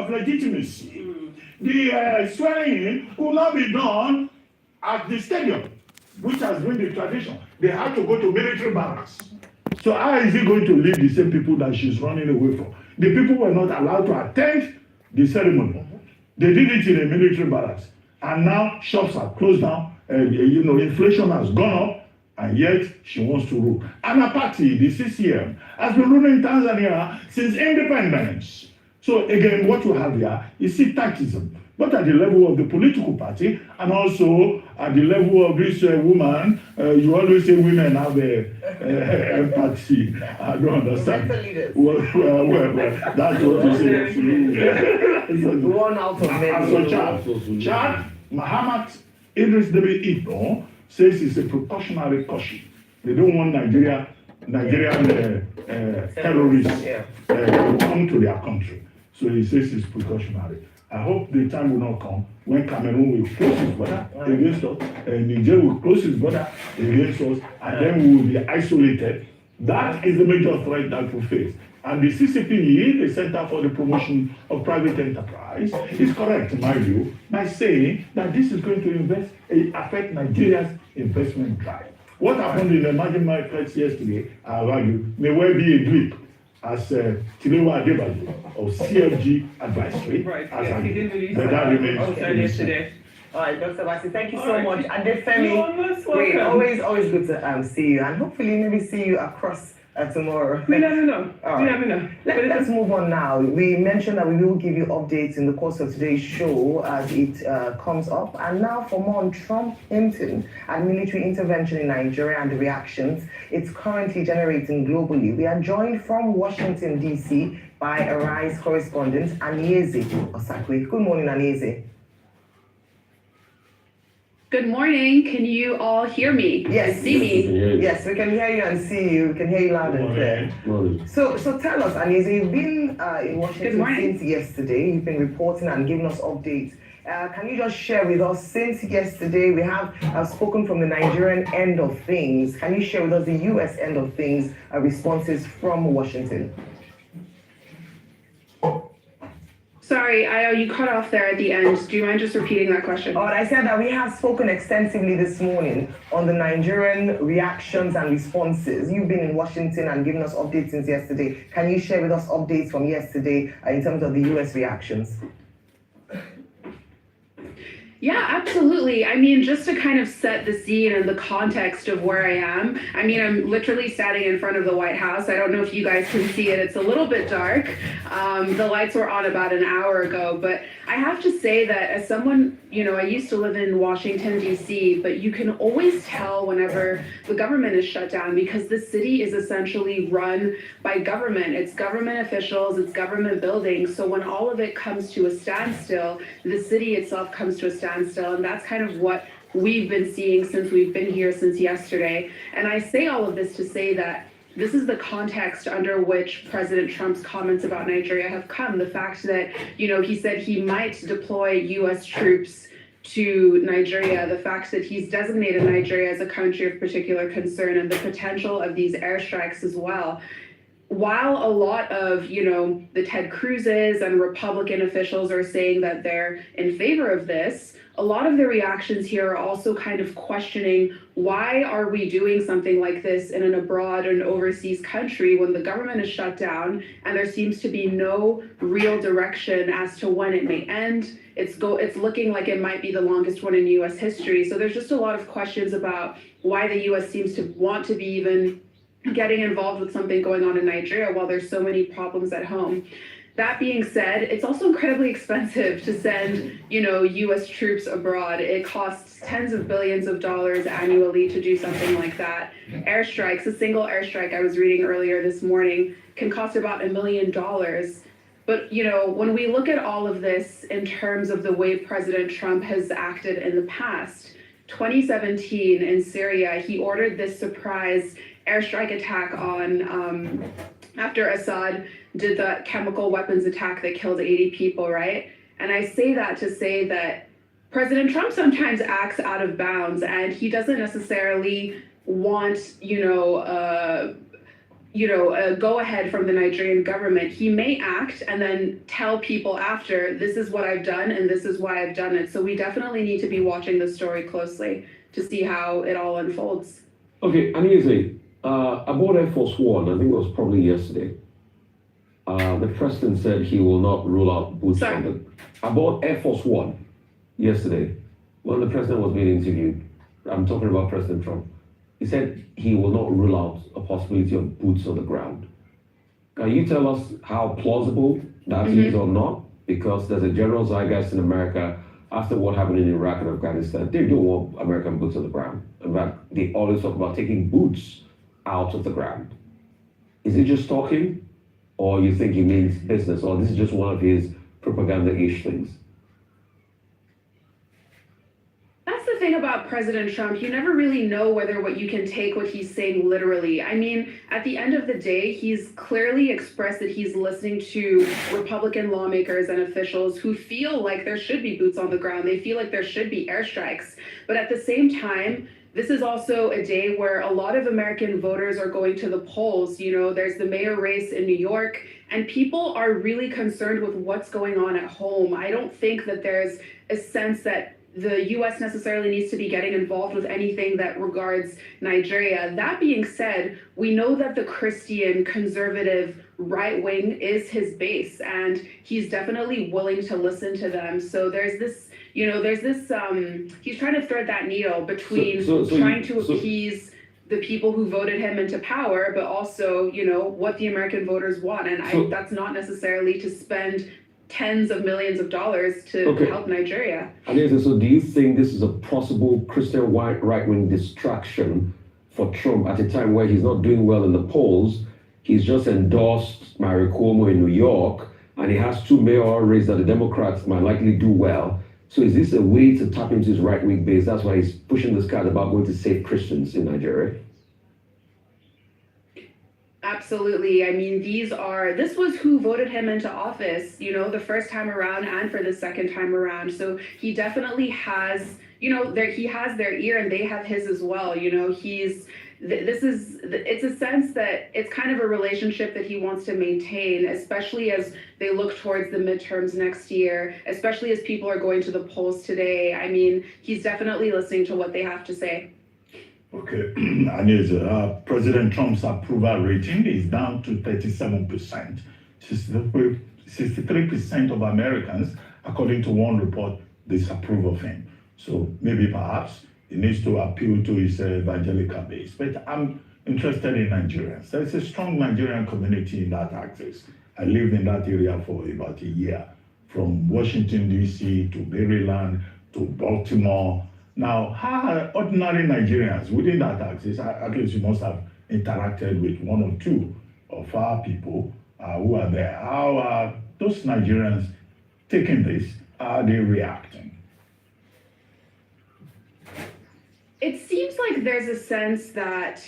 of legitimacy. The swearing will not be done at the stadium, which has been the tradition. They have to go to military barracks. So how is he going to lead the same people that she's running away from? The people were not allowed to attend the ceremony. They did it in a military barracks. And now shops are closed down. Inflation has gone up. And yet she wants to rule. And her party, the CCM, has been ruling Tanzania since independence. So again, what you have here is sectarism, both at the level of the political party and also at the level of this woman. You always say women have empathy. I don't understand. Well, that's what you say. One out of many. So Chad Mahamat Idris Deby Itno says it's a precautionary caution. They don't want Nigerian terrorists to come to their country. So he says it's precautionary. I hope the time will not come when Cameroon will close his border against us, and Niger will close his border against us, and then we will be isolated. That is the major threat that we face. And the CCPE, the Center for the Promotion of Private Enterprise, is correct, in my view, by saying that this is going to affect Nigeria's investment drive. What happened in the emerging markets yesterday, I argue, may well be a blip, as Tilewa Adebayo of CFG Advisory. Right, as he did release that remains yesterday. All right, Dr. Basi, thank you so much. Adefemi, great, always good to see you, and hopefully maybe see you across tomorrow. We never know. Right. We never know. Let's move on now. We mentioned that we will give you updates in the course of today's show as it comes up. And now for more on Trump hinting at military intervention in Nigeria and the reactions it's currently generating globally. We are joined from Washington, D.C. by Arise correspondent Anieze Osakwe. Good morning, Anieze. Good morning. Can you all hear me? Yes. And see me? Yes, we can hear you and see you. We can hear you loud and clear. So tell us, Anieze, you've been in Washington since yesterday. You've been reporting and giving us updates. Can you just share with us, since yesterday, we have spoken from the Nigerian end of things. Can you share with us the U.S. end of things, responses from Washington? Sorry, you cut off there at the end. Do you mind just repeating that question? Oh, I said that we have spoken extensively this morning on the Nigerian reactions and responses. You've been in Washington and given us updates since yesterday. Can you share with us updates from yesterday in terms of the U.S. reactions? Yeah, absolutely. I mean, just to kind of set the scene and the context of where I am, I mean, I'm literally standing in front of the White House. I don't know if you guys can see it. It's a little bit dark. The lights were on about an hour ago, but I have to say that as someone, I used to live in Washington, D.C., but you can always tell whenever the government is shut down because the city is essentially run by government. It's government officials, it's government buildings. So when all of it comes to a standstill, the city itself comes to a standstill. And that's kind of what we've been seeing since we've been here since yesterday. And I say all of this to say that this is the context under which President Trump's comments about Nigeria have come. The fact that, he said he might deploy U.S. troops to Nigeria, the fact that he's designated Nigeria as a country of particular concern, and the potential of these airstrikes as well. While a lot of, the Ted Cruzes and Republican officials are saying that they're in favor of this, a lot of the reactions here are also kind of questioning, why are we doing something like this in an abroad and overseas country when the government is shut down and there seems to be no real direction as to when it may end? It's looking like it might be the longest one in U.S. history. So there's just a lot of questions about why the U.S. seems to want to be even getting involved with something going on in Nigeria while there's so many problems at home. That being said, it's also incredibly expensive to send, U.S. troops abroad. It costs tens of billions of dollars annually to do something like that. Airstrikes, a single airstrike I was reading earlier this morning, can cost about $1 million. But, when we look at all of this in terms of the way President Trump has acted in the past, 2017 in Syria, he ordered this surprise airstrike attack on, after Assad did the chemical weapons attack that killed 80 people, right? And I say that to say that President Trump sometimes acts out of bounds and he doesn't necessarily want, go ahead from the Nigerian government. He may act and then tell people after, this is what I've done and this is why I've done it. So we definitely need to be watching the story closely to see how it all unfolds. Okay, Anieze, about Air Force One, I think it was probably yesterday. The president said he will not rule out boots on the. About Air Force One, yesterday, when the president was being interviewed, I'm talking about President Trump. He said he will not rule out a possibility of boots on the ground. Can you tell us how plausible that is or not? Because there's a general zeitgeist in America after what happened in Iraq and Afghanistan. They don't want American boots on the ground. In fact, they always talk about taking boots out of the ground. Is it just talking? Or you think he means business? Or this is just one of his propaganda-ish things? That's the thing about President Trump. You never really know whether what you can take what he's saying literally. I mean, at the end of the day, he's clearly expressed that he's listening to Republican lawmakers and officials who feel like there should be boots on the ground. They feel like there should be airstrikes. But at the same time, this is also a day where a lot of American voters are going to the polls. There's the mayor race in New York, and people are really concerned with what's going on at home. I don't think that there's a sense that the U.S. necessarily needs to be getting involved with anything that regards Nigeria. That being said, we know that the Christian conservative right wing is his base, and he's definitely willing to listen to them. So there's this, he's trying to thread that needle between trying to appease the people who voted him into power, but also, what the American voters want. And that's not necessarily to spend tens of millions of dollars to help Nigeria. Anieze, so do you think this is a possible Christian right-wing distraction for Trump at a time where he's not doing well in the polls? He's just endorsed Mario Cuomo in New York, and he has two mayoral races that the Democrats might likely do well. So is this a way to tap into his right-wing base? That's why he's pushing this card about going to save Christians in Nigeria. Absolutely. I mean, this was who voted him into office, the first time around and for the second time around. So he definitely has, he has their ear and they have his as well. It's a sense that it's kind of a relationship that he wants to maintain, especially as they look towards the midterms next year, especially as people are going to the polls today. I mean, he's definitely listening to what they have to say. Okay, Anieze, President Trump's approval rating is down to 37%. 63% of Americans, according to one report, disapprove of him. So maybe perhaps he needs to appeal to his evangelical base. But I'm interested in Nigerians. There's a strong Nigerian community in that axis. I lived in that area for about a year, from Washington, D.C. to Maryland to Baltimore. Now, how are ordinary Nigerians within that axis? At least you must have interacted with one or two of our people who are there. How are those Nigerians taking this? How are they reacting? It seems like there's a sense that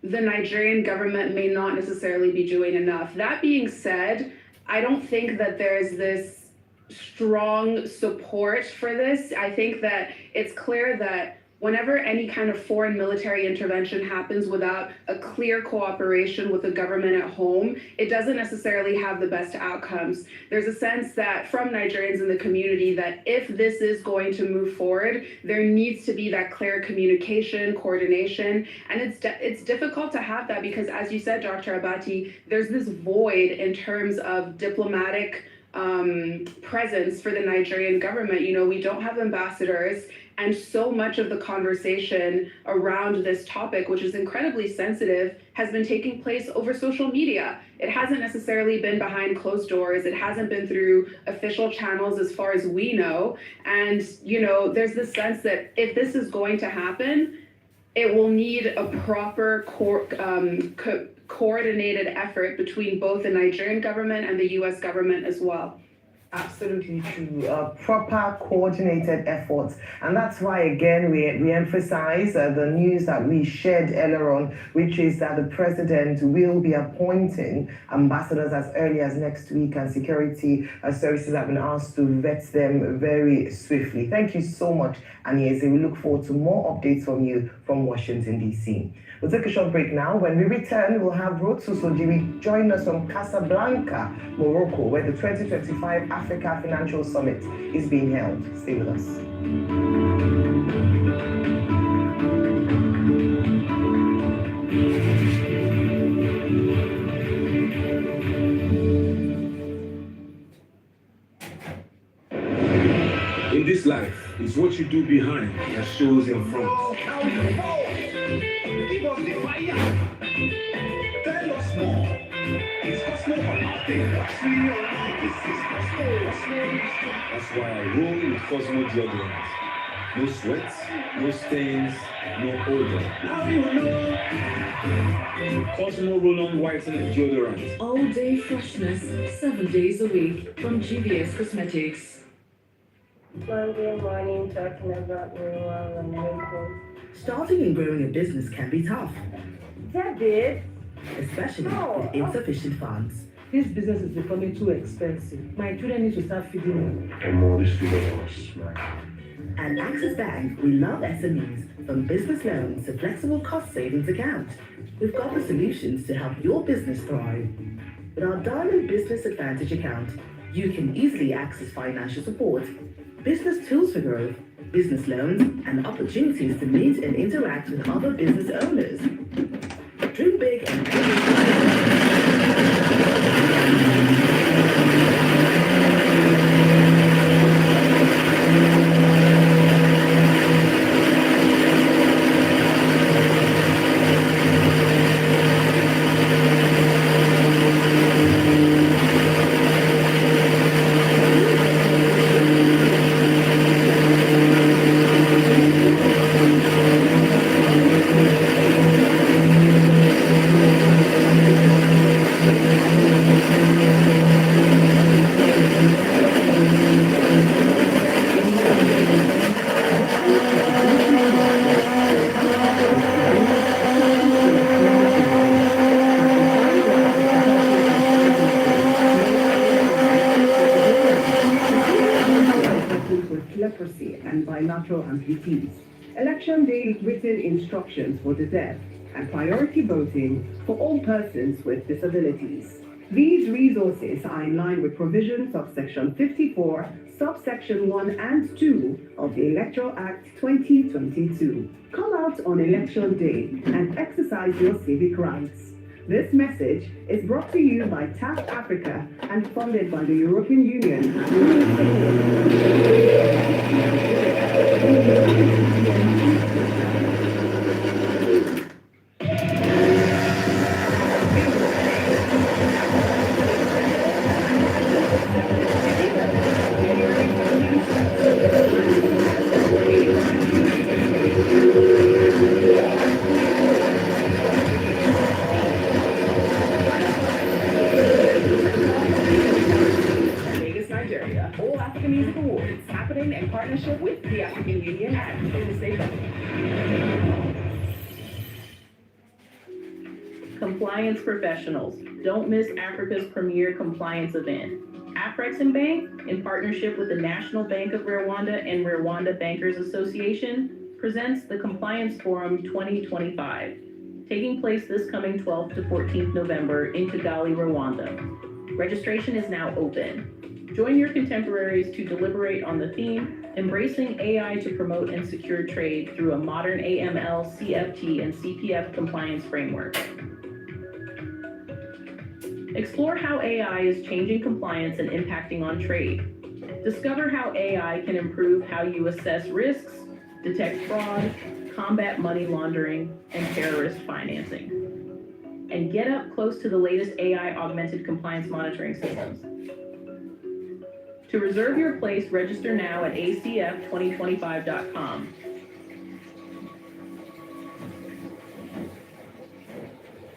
the Nigerian government may not necessarily be doing enough. That being said, I don't think that there's this strong support for this. I think that it's clear that whenever any kind of foreign military intervention happens without a clear cooperation with the government at home, it doesn't necessarily have the best outcomes. There's a sense that from Nigerians in the community that if this is going to move forward, there needs to be that clear communication, coordination, and it's difficult to have that because, as you said, Dr. Abati, there's this void in terms of diplomatic presence for the Nigerian government. We don't have ambassadors, and so much of the conversation around this topic, which is incredibly sensitive, has been taking place over social media. It hasn't necessarily been behind closed doors. It hasn't been through official channels as far as we know. And, there's this sense that if this is going to happen, it will need a proper coordinated effort between both the Nigerian government and the U.S. government as well. Absolutely true. Proper coordinated efforts. And that's why, again, we emphasize the news that we shared earlier on, which is that the president will be appointing ambassadors as early as next week, and security services have been asked to vet them very swiftly. Thank you so much, Anyeze. We look forward to more updates from you from Washington, D.C. We'll take a short break now. When we return, we'll have Rotu Sojiri join us from Casablanca, Morocco, where the 2025 Africa Financial Summit is being held. Stay with us. In this life, it's what you do behind that shows in front. Give us the fire. Tell us more. It's Cosmo on update. What's really on life is Cosmo. That's why I roll with Cosmo deodorant. No sweat, no stains, no odor. How you know? Cosmo Roll-On Whitening Deodorant. All day freshness, 7 days a week from GVS Cosmetics. Monday morning talking about renewal and miracles. Starting and growing a business can be tough, That did. especially with insufficient funds. This business is becoming too expensive. My children need to start feeding me. At Access Bank, we love SMEs, from business loans to flexible cost savings account. We've got the solutions to help your business thrive. With our Diamond Business Advantage account, you can easily access financial support, business tools for growth, business loans, and opportunities to meet and interact with other business owners. Dream big and leprosy and bilateral amputees. Election day written instructions for the deaf and priority voting for all persons with disabilities. These resources are in line with provisions of Section 54, subsection 1 and 2 of the Electoral Act 2022. Come out on election day and exercise your civic rights. This message is brought to you by TAP Africa and funded by the European Union. Vegas, Nigeria. All African Music Awards happening in partnership with the African Union and the State Government. Compliance professionals, don't miss Africa's premier compliance event. Afrexim Bank, in partnership with the National Bank of Rwanda and Rwanda Bankers Association, presents the Compliance Forum 2025, taking place this coming 12th to 14th November in Kigali, Rwanda. Registration is now open. Join your contemporaries to deliberate on the theme, Embracing AI to Promote and Secure Trade through a Modern AML, CFT, and CPF Compliance Framework. Explore how AI is changing compliance and impacting on trade. Discover how AI can improve how you assess risks, detect fraud, combat money laundering, and terrorist financing. And get up close to the latest AI augmented compliance monitoring systems. To reserve your place, register now at acf2025.com.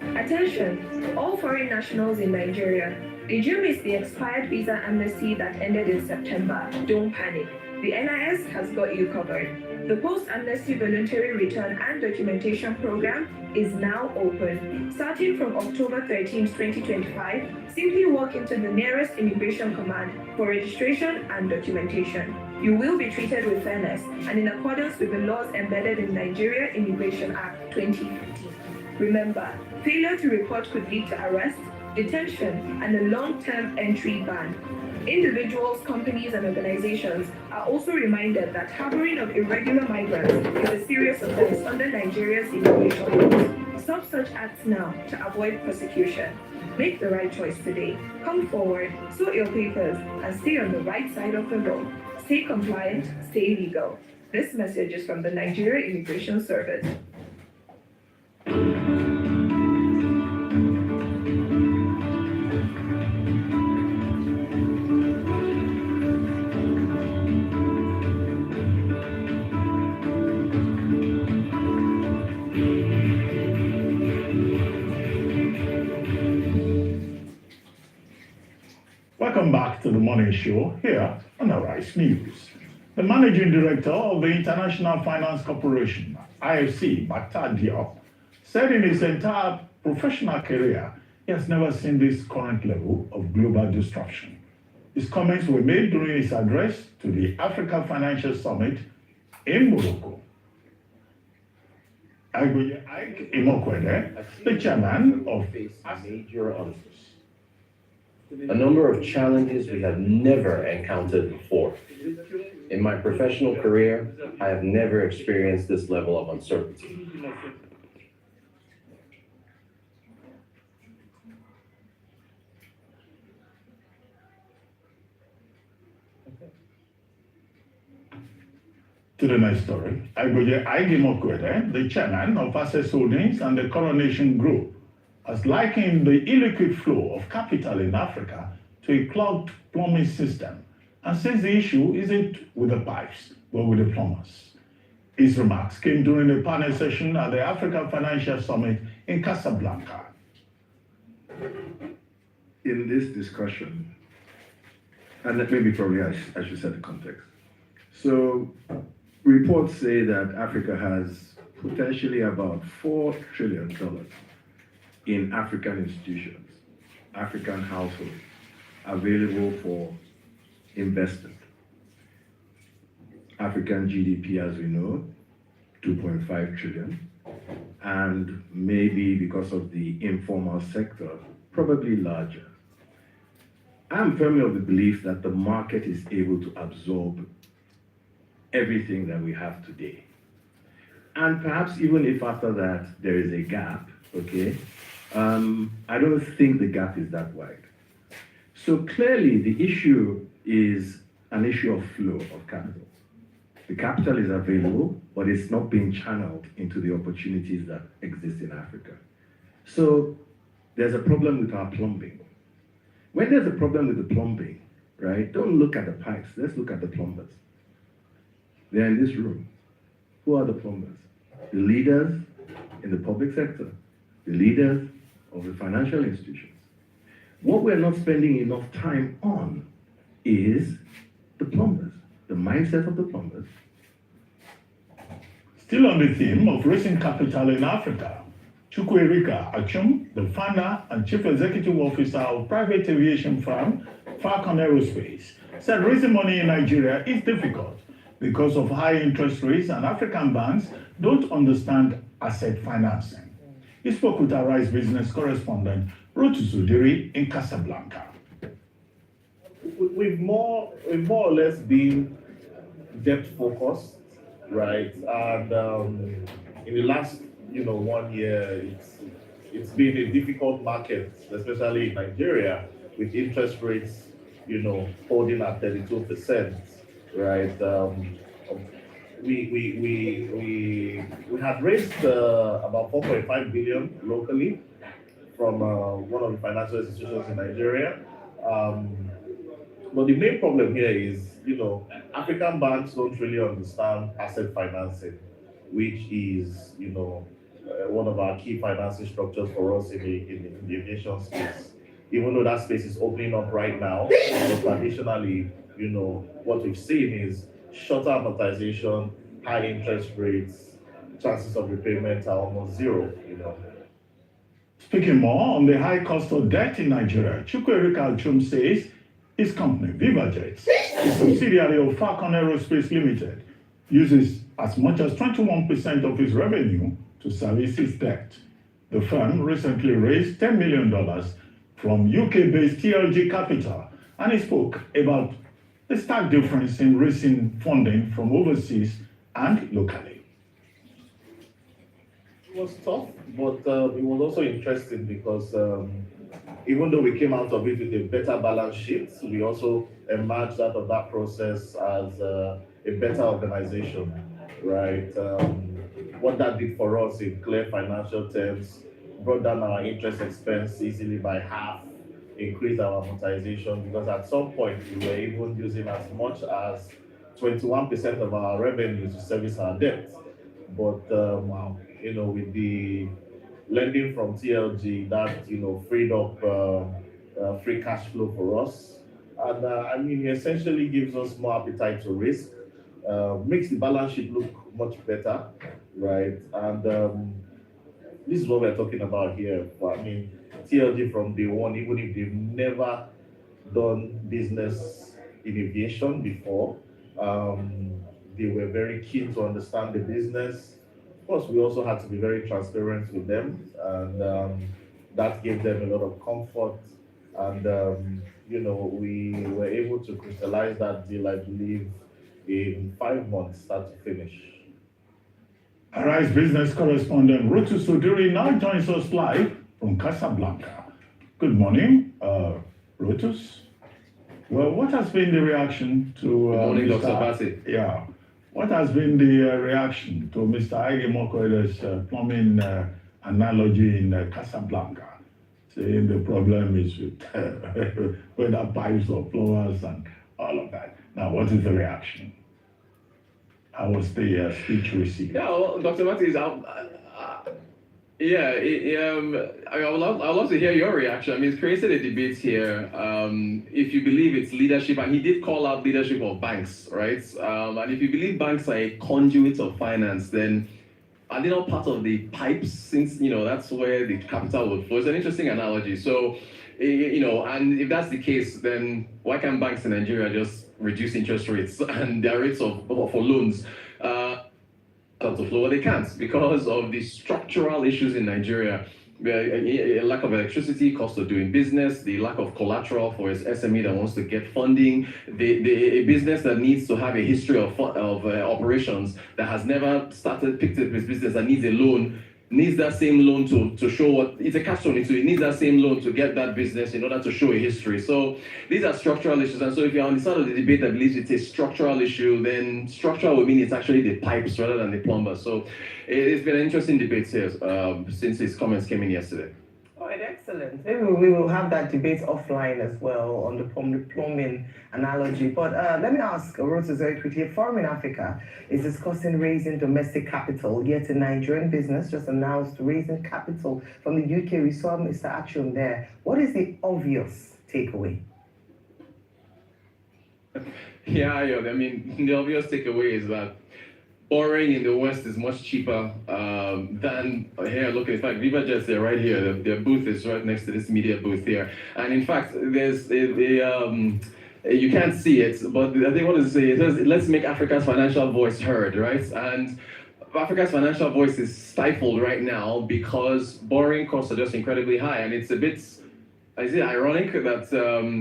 Attention, all foreign nationals in Nigeria. Did you miss the expired visa amnesty that ended in September? Don't panic. The NIS has got you covered. The Post-Amnesty Voluntary Return and Documentation Program is now open. Starting from October 13, 2025, simply walk into the nearest immigration command for registration and documentation. You will be treated with fairness and in accordance with the laws embedded in Nigeria Immigration Act 2015. Remember, failure to report could lead to arrest, detention, and a long-term entry ban. Individuals, companies, and organizations are also reminded that harboring of irregular migrants is a serious offense under Nigeria's immigration laws. Stop such acts now to avoid prosecution. Make the right choice today. Come forward, sort your papers, and stay on the right side of the road. Stay compliant, stay legal. This message is from the Nigeria Immigration Service. Welcome back to the morning show here on Arise News. The managing director of the International Finance Corporation, IFC, Bakhtar Diop, said in his entire professional career, he has never seen this current level of global disruption. His comments were made during his address to the Africa Financial Summit in Morocco. Agboye Ike Imokwede, the chairman of major office. A number of challenges we have never encountered before. In my professional career, I have never experienced this level of uncertainty. To the next story, Agboye Ike Imokwede, the chairman of Access Holdings and the Coronation Group, has likened the illiquid flow of capital in Africa to a clogged plumbing system and says the issue isn't with the pipes, but with the plumbers. His remarks came during a panel session at the Africa Financial Summit in Casablanca. In this discussion, and maybe probably I should set the context. So reports say that Africa has potentially about $4 trillion in African institutions, African households, available for investment. African GDP, as we know, 2.5 trillion, and maybe because of the informal sector, probably larger. I'm firmly of the belief that the market is able to absorb everything that we have today. And perhaps even if after that there is a gap, okay, I don't think the gap is that wide. So clearly the issue is an issue of flow of capital. The capital is available, but it's not being channeled into the opportunities that exist in Africa. So there's a problem with our plumbing. When there's a problem with the plumbing, right, don't look at the pipes, let's look at the plumbers. They're in this room. Who are the plumbers? The leaders in the public sector, the leaders of the financial institutions. What we're not spending enough time on is the plumbers, the mindset of the plumbers. Still on the theme of raising capital in Africa, Chukwuemeka Achum, the founder and chief executive officer of private aviation firm Falcon Aerospace, said raising money in Nigeria is difficult because of high interest rates and African banks don't understand asset financing. He spoke with our Arise business correspondent, Rotu Sudiri, in Casablanca. We've more or less been debt focused, right? And in the last 1 year, it's been a difficult market, especially in Nigeria, with interest rates, holding at 32%, right? We had raised about 4.5 billion locally from one of the financial institutions in Nigeria. But the main problem here is, African banks don't really understand asset financing, which is, one of our key financing structures for us in the aviation space. even though that space is opening up right now. But traditionally, what we've seen is shorter amortization, high interest rates, chances of repayment are almost zero. Speaking more on the high cost of debt in Nigeria, Chukwuemeka Achum says his company, VivaJet, a subsidiary of Falcon Aerospace Limited, uses as much as 21% of its revenue to service its debt. The firm recently raised $10 million from UK-based TLG Capital, and he spoke about the stark difference in raising funding from overseas and locally. It was tough, but it was also interesting because even though we came out of it with a better balance sheet, we also emerged out of that process as a better organization, right? What that did for us in clear financial terms, brought down our interest expense easily by half, increased our amortization, because at some point we were even using as much as 21% of our revenue to service our debt. But with the lending from TLG, that freed up free cash flow for us, and it essentially gives us more appetite to risk, makes the balance sheet look much better, right? And this is what we're talking about here. TLG from day one, even if they've never done business in aviation before, they were very keen to understand the business. Of course, we also had to be very transparent with them, and that gave them a lot of comfort. And we were able to crystallize that deal, I believe, in 5 months, start to finish. Arise business correspondent Rotus Oduri now joins us live from Casablanca. Good morning, Rotus. Well, what has been the reaction to Good morning, Dr. Bassey. Yeah. What has been the reaction to Mr. Ige Mokoeda's plumbing analogy in Casablanca, saying the problem is with whether pipes or plumbers and all of that? Now, what is the reaction? How was the speech received? Yeah, well, Dr. Matthews, I would love to hear your reaction. It's created a debate here. If you believe it's leadership, and he did call out leadership of banks, right? And if you believe banks are a conduit of finance, then are they not part of the pipes, since that's where the capital would flow? It's an interesting analogy. So, and if that's the case, then why can't banks in Nigeria just reduce interest rates and their rates for loans to flow? Well, they can't, because of the structural issues in Nigeria. A lack of electricity, cost of doing business, the lack of collateral for its SME that wants to get funding, a business that needs to have a history of operations, that has never picked up its business, that needs a loan, needs that same loan to show what it's a catch-22. It needs that same loan to get that business in order to show a history. So these are structural issues. And so if you're on the side of the debate that believes it's a structural issue, then structural would mean it's actually the pipes rather than the plumbers. So it's been an interesting debate here since his comments came in yesterday. Oh, excellent. Maybe we will have that debate offline as well on the plumbing analogy. But let me ask Rotus very quickly. Forum in Africa is discussing raising domestic capital, yet a Nigerian business just announced raising capital from the UK. We saw Mr. Achum there. What is the obvious takeaway? Yeah, the obvious takeaway is that borrowing in the West is much cheaper than here. Look, in fact, VivaJet, they're right here. Their booth is right next to this media booth here. And in fact, there's you can't see it, but I think what it say is, let's make Africa's financial voice heard, right? And Africa's financial voice is stifled right now because borrowing costs are just incredibly high. And it's a bit, is it ironic that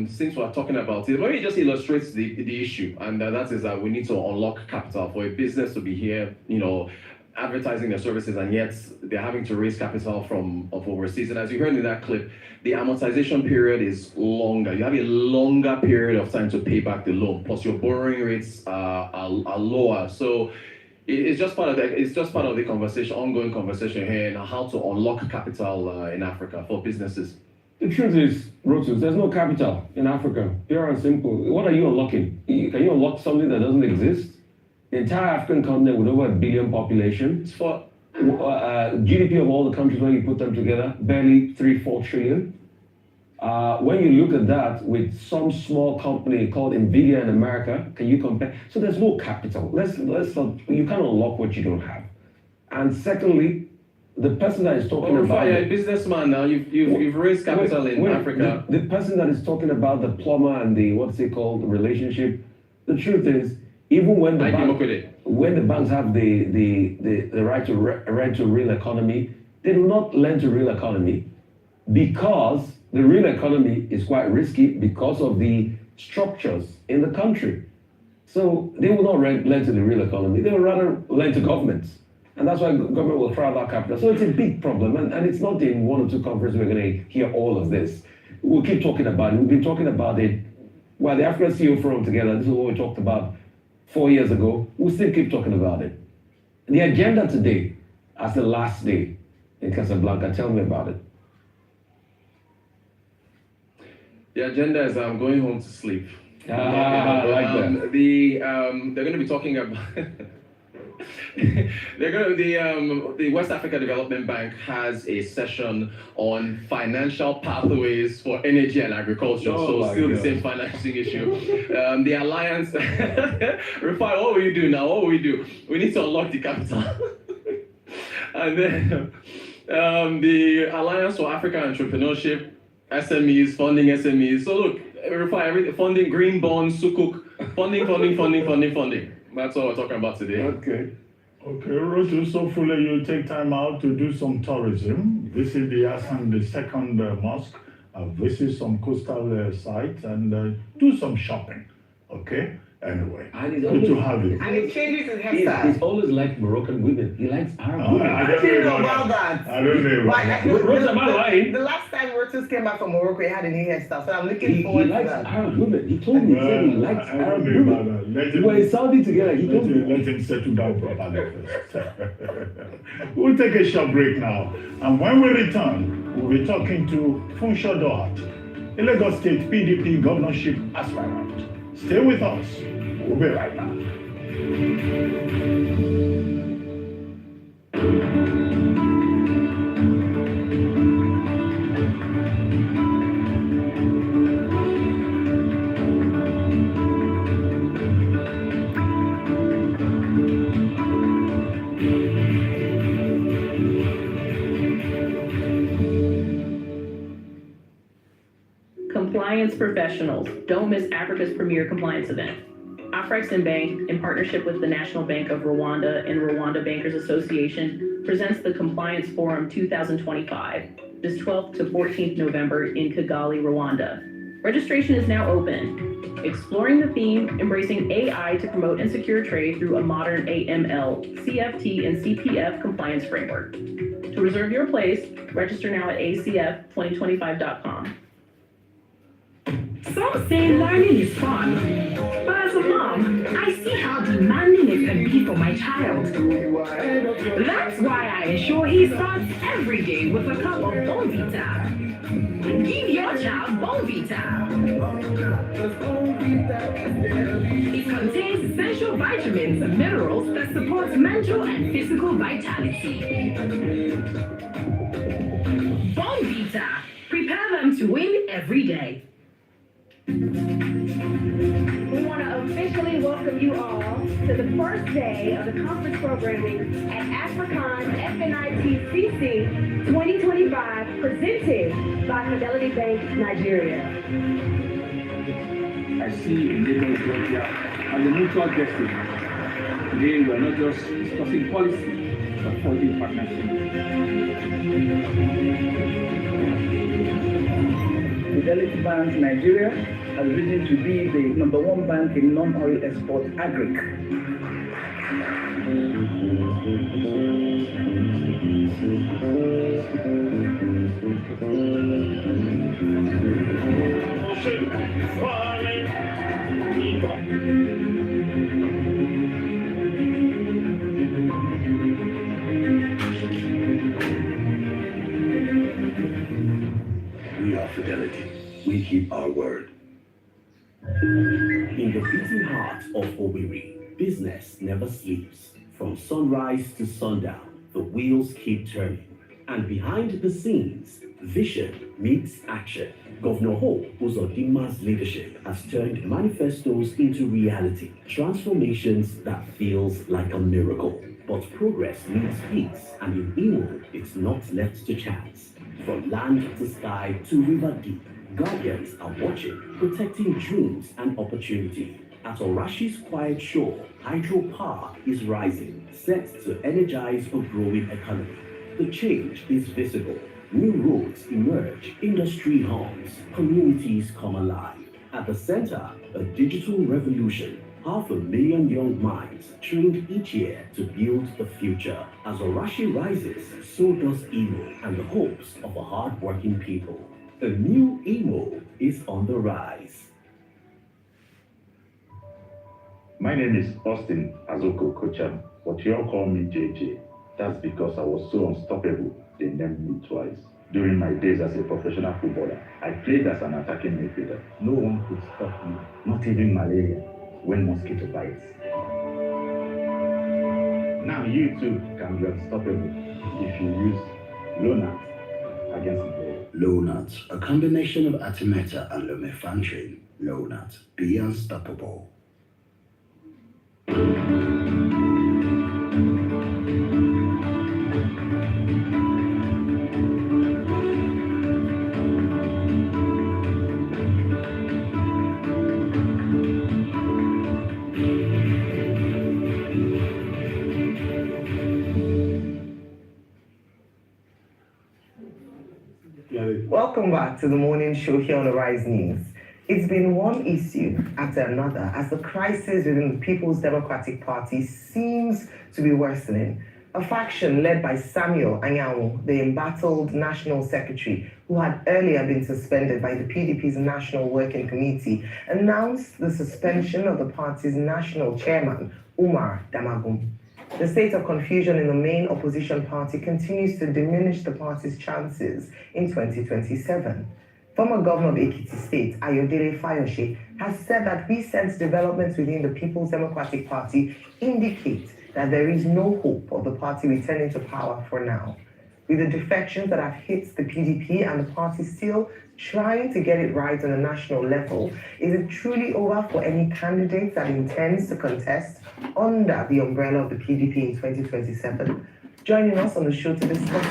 since we're talking about it, but it just illustrates the issue, and that is that we need to unlock capital for a business to be here, advertising their services, and yet they're having to raise capital from overseas. And as you heard in that clip, the amortization period is longer. You have a longer period of time to pay back the loan, plus your borrowing rates are lower. So it's just part of the conversation, ongoing conversation here, and how to unlock capital in Africa for businesses. The truth is, Rotus, there's no capital in Africa. Pure and simple. What are you unlocking? Can you unlock something that doesn't exist? The entire African continent with over 1 billion population, for GDP of all the countries when you put them together, barely 3-4 trillion. When you look at that with some small company called Nvidia in America, can you compare? So there's no capital. Let's not, you can't unlock what you don't have. And secondly, the person that is talking about you're a businessman now. You've raised capital in Africa. The person that is talking about the plumber and the what's it called, the relationship. The truth is, even when the banks have the right to real economy, they do not lend to real economy because the real economy is quite risky because of the structures in the country. So they will not lend to the real economy. They will rather lend to governments. And that's why government will throw out that capital. So it's a big problem. And it's not in one or two conferences we're going to hear all of this. We'll keep talking about it. We've been talking about it while the African CEO Forum together. This is what we talked about 4 years ago. We'll still keep talking about it. The agenda today, as the last day in Casablanca, tell me about it. The agenda is I'm going home to sleep. I like that. They're going to be talking about. The West Africa Development Bank has a session on financial pathways for energy and agriculture. The same financing issue. The alliance, Rufai, what will you do now? What will we do? We need to unlock the capital. And then the Alliance for African Entrepreneurship, SMEs, funding SMEs. So look, Rufai, funding green bonds, sukuk, funding. That's what we're talking about today. Okay, Rosu, so fully you take time out to do some tourism, visit the Hassan II mosque, visit some coastal sites, and do some shopping. Okay? Anyway, good to have you. And it changes his hairstyle. He's always liked Moroccan women. He likes Arab women. I don't know about that. I don't know about that. The last time Rotus came back from Morocco, he had a new hairstyle, so I'm looking forward to that. He likes Arab women. He told me he said he likes Arab women. We were in Saudi together. He told me. Let him settle down properly first. We'll take a short break now. And when we return, we'll be talking to Funsho Dohat, a Lagos State PDP governorship aspirant. Stay with us. We'll be right back. Compliance professionals, don't miss Africa's premier compliance event. Afrexim Bank, in partnership with the National Bank of Rwanda and Rwanda Bankers Association, presents the Compliance Forum 2025, this 12th to 14th November in Kigali, Rwanda. Registration is now open. Exploring the theme, embracing AI to promote and secure trade through a modern AML, CFT, and CPF compliance framework. To reserve your place, register now at acf2025.com. Some say learning is fun, but as a mom, I see how demanding it can be for my child. That's why I ensure he starts every day with a cup of Bonvita. Give your child Bonvita. It contains essential vitamins and minerals that support mental and physical vitality. Bonvita. Prepare them to win every day. We want to officially welcome you all to the first day of the conference programming at African FNITCC 2025, presented by Fidelity Bank Nigeria. I see Lagos Georgia as a mutual destiny. Today we are not just discussing policy, but forging partnership. Fidelity Bank Nigeria has risen to be the #1 bank in non-oil export agric. We are Fidelity. We keep our word. In the beating heart of Owerri, business never sleeps. From sunrise to sundown, the wheels keep turning. And behind the scenes, vision meets action. Governor Hope Uzodinma's leadership has turned manifestos into reality, transformations that feels like a miracle. But progress needs peace, and in Imo, it's not left to chance. From land to sky to river deep, guardians are watching, protecting dreams and opportunity. At Orashi's quiet shore, hydropower is rising, set to energize a growing economy. The change is visible. New roads emerge, industry hums, communities come alive. At the center, a digital revolution. 500,000 young minds trained each year to build the future. As Orashi rises, so does Imo and the hopes of a hard-working people. A new Imo is on the rise. My name is Austin Azuko Kocham, but you all call me JJ. That's because I was so unstoppable, they named me twice. During my days as a professional footballer, I played as an attacking midfielder. No one could stop me, not even malaria, when mosquito bites. Now you too can be unstoppable if you use Lonart against malaria. Lonart, a combination of Artemether and lumefantrine. Lonart, be unstoppable. Welcome back to the morning show here on Arise News. It's been one issue after another as the crisis within the People's Democratic Party seems to be worsening. A faction led by Samuel Anyanwu, the embattled National Secretary, who had earlier been suspended by the PDP's National Working Committee, announced the suspension of the party's national chairman, Umar Damagum. The state of confusion in the main opposition party continues to diminish the party's chances in 2027. Former Governor of Ekiti State, Ayodele Fayose, has said that recent developments within the People's Democratic Party indicate that there is no hope of the party returning to power for now. With the defections that have hit the PDP and the party still trying to get it right on a national level, is it truly over for any candidate that intends to contest under the umbrella of the PDP in 2027? Joining us on the show to discuss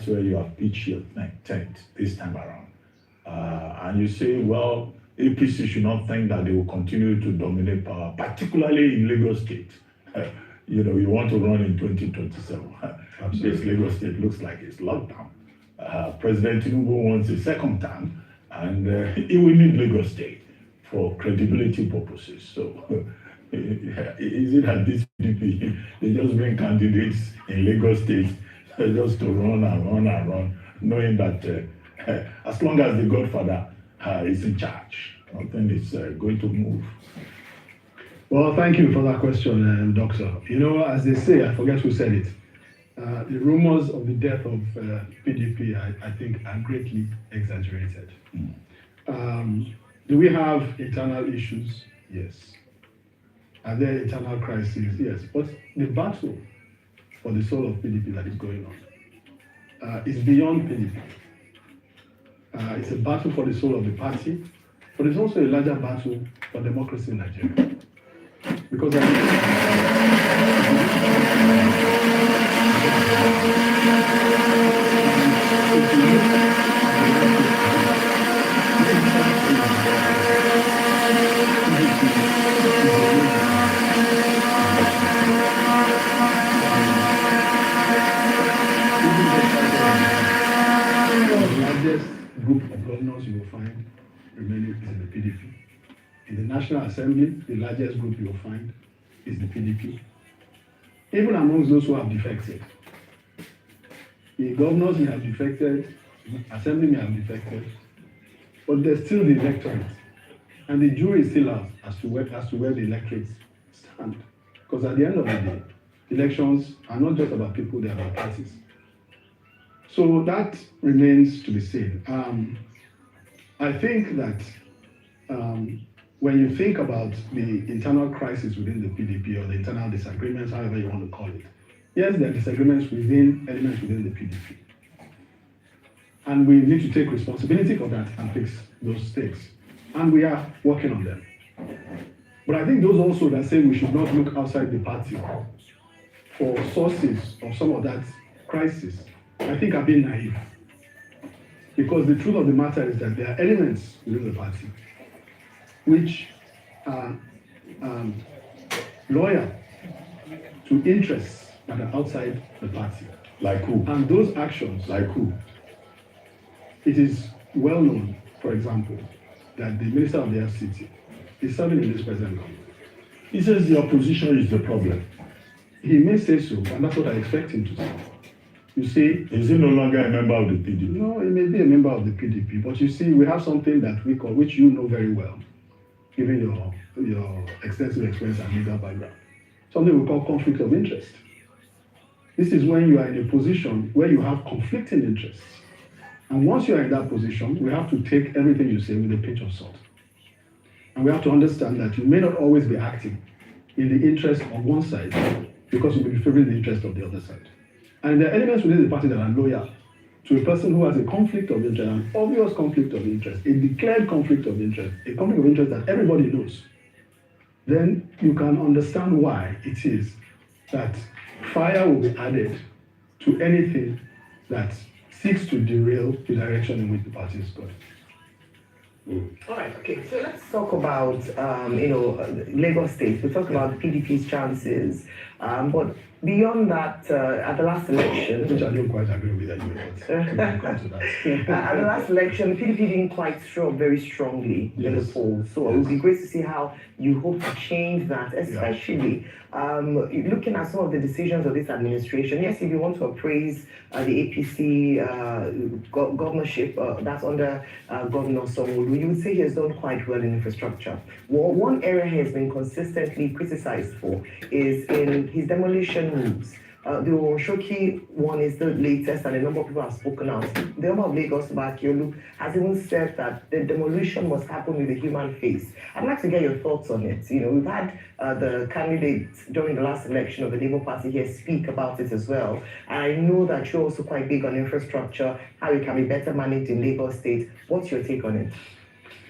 That's where you have pitched your tent this time around. And you say, well, APC should not think that they will continue to dominate power, particularly in Lagos State. You want to run in 2027. This Lagos State looks like it's locked down. President Tinubu wants a second term, and he will need Lagos State for credibility purposes. So, is it that this PDP, they just bring candidates in Lagos State just to run and run and run, knowing that as long as the Godfather is in charge, nothing is going to move. Well, thank you for that question, Doctor. As they say, I forget who said it, the rumors of the death of PDP, I think, are greatly exaggerated. Do we have internal issues? Yes. Are there internal crises? Yes. But the battle for the soul of PDP that is going on is beyond PDP. It's a battle for the soul of the party, but it's also a larger battle for democracy in Nigeria. Because group of governors you will find remaining is in the PDP. In the National Assembly, the largest group you will find is the PDP. Even amongst those who have defected, the governors may have defected, the Assembly may have defected, but there's still the electorate. And the jury is still out as to where the electorates stand. Because at the end of the day, elections are not just about people, they're about parties. So that remains to be seen. I think that when you think about the internal crisis within the PDP or the internal disagreements, however you want to call it, yes, there are disagreements within elements within the PDP. And we need to take responsibility for that and fix those stakes. And we are working on them. But I think those also that say we should not look outside the party for sources of some of that crisis, I think are being naive. Because the truth of the matter is that there are elements within the party which are loyal to interests that are outside the party. Like who? And those actions, like who? It is well known, for example, that the Minister of the FCT is serving in this present government. He says the opposition is the problem. He may say so, and that's what I expect him to say. You see, is he no longer a member of the PDP? No, he may be a member of the PDP, but you see, we have something that we call, which you know very well, given your extensive experience and legal background, something we call conflict of interest. This is when you are in a position where you have conflicting interests. And once you are in that position, we have to take everything you say with a pinch of salt. And we have to understand that you may not always be acting in the interest of one side because you may be favoring the interest of the other side. And there are elements within the party that are loyal to a person who has a conflict of interest, an obvious conflict of interest, a declared conflict of interest, a conflict of interest that everybody knows. Then you can understand why it is that fire will be added to anything that seeks to derail the direction in which the party is going. All right, okay, so let's talk about, Lagos State. We talk about the PDP's chances, but beyond that, at the last election... Which I don't quite agree with that. At the last election, the PDP didn't quite show up very strongly in the polls. So it would be great to see how you hope to change that, especially looking at some of the decisions of this administration. Yes, if you want to appraise the APC governorship, that's under Governor Sanwo-Olu, you would say he has done quite well in infrastructure. Well, one area he has been consistently criticized for is in his demolition moves. The Oshoki one is the latest, and a number of people have spoken out. The Governor of Lagos, Bakiolu, has even said that the demolition must happen with a human face. I'd like to get your thoughts on it. We've had the candidate during the last election of the Labour Party here speak about it as well. I know that you're also quite big on infrastructure, how it can be better managed in Lagos State. What's your take on it?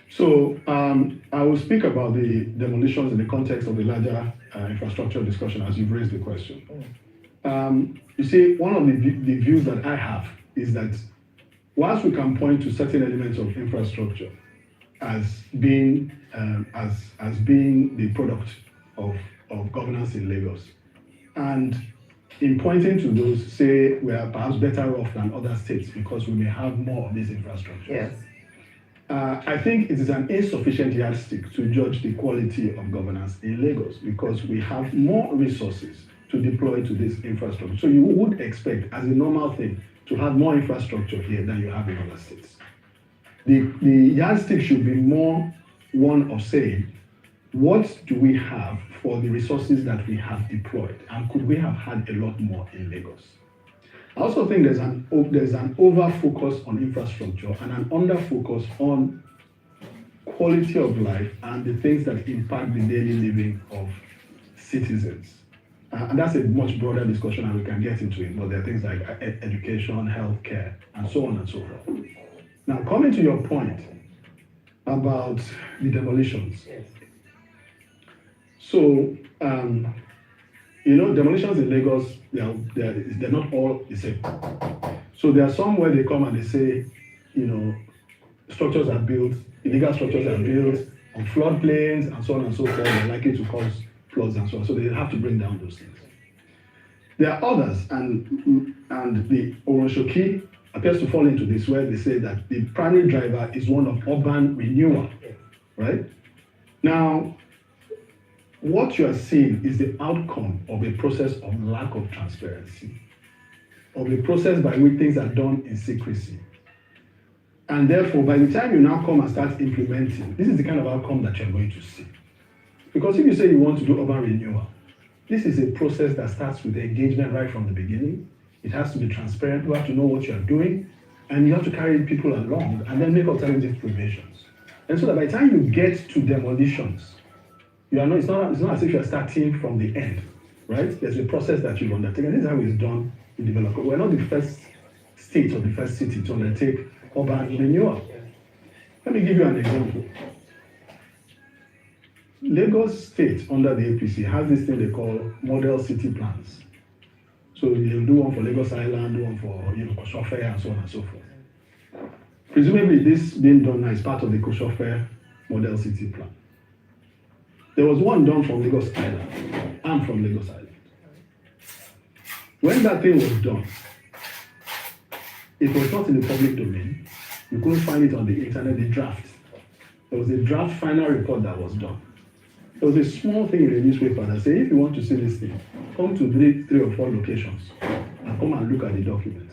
So I will speak about the demolitions in the context of the larger infrastructure discussion as you've raised the question. You see, one of the views that I have is that whilst we can point to certain elements of infrastructure as being the product of governance in Lagos, and in pointing to those, say we are perhaps better off than other states because we may have more of this infrastructure. Yes. I think it is an insufficient yardstick to judge the quality of governance in Lagos because we have more resources to deploy to this infrastructure. So you would expect, as a normal thing, to have more infrastructure here than you have in other states. The yardstick should be more one of saying, what do we have for the resources that we have deployed? And could we have had a lot more in Lagos? I also think there's an over-focus on infrastructure and an under-focus on quality of life and the things that impact the daily living of citizens. And that's a much broader discussion and we can get into it, but there are things like education, healthcare, and so on and so forth. Now, coming to your point about the demolitions. So, demolitions in Lagos, they're not all the same. So there are some where they come and they say, structures are built, illegal structures are built on floodplains and so on and so forth, they're likely to cause floods and so on. So they have to bring down those things. There are others, and the Oronshoki appears to fall into this, where they say that the primary driver is one of urban renewal, right? Now, what you are seeing is the outcome of a process of lack of transparency, of a process by which things are done in secrecy. And therefore, by the time you now come and start implementing, this is the kind of outcome that you're going to see. Because if you say you want to do urban renewal, this is a process that starts with the engagement right from the beginning. It has to be transparent. You have to know what you are doing, and you have to carry people along and then make alternative provisions. And so that by the time you get to demolitions, it's not as if you are starting from the end, right? There's a process that you undertake, and this is how it's done in development. We're not the first state or the first city to undertake urban renewal. Let me give you an example. Lagos State, under the APC, has this thing they call model city plans. So they'll do one for Lagos Island, do one for Kosofe, and so on and so forth. Presumably, this being done now is part of the Kosofe model city plan. There was one done from Lagos Island. I'm from Lagos Island. When that thing was done, it was not in the public domain. You couldn't find it on the internet, the draft. There was a draft final report that was done. There was a small thing in the newspaper that said, if you want to see this thing, come to three or four locations and come and look at the document.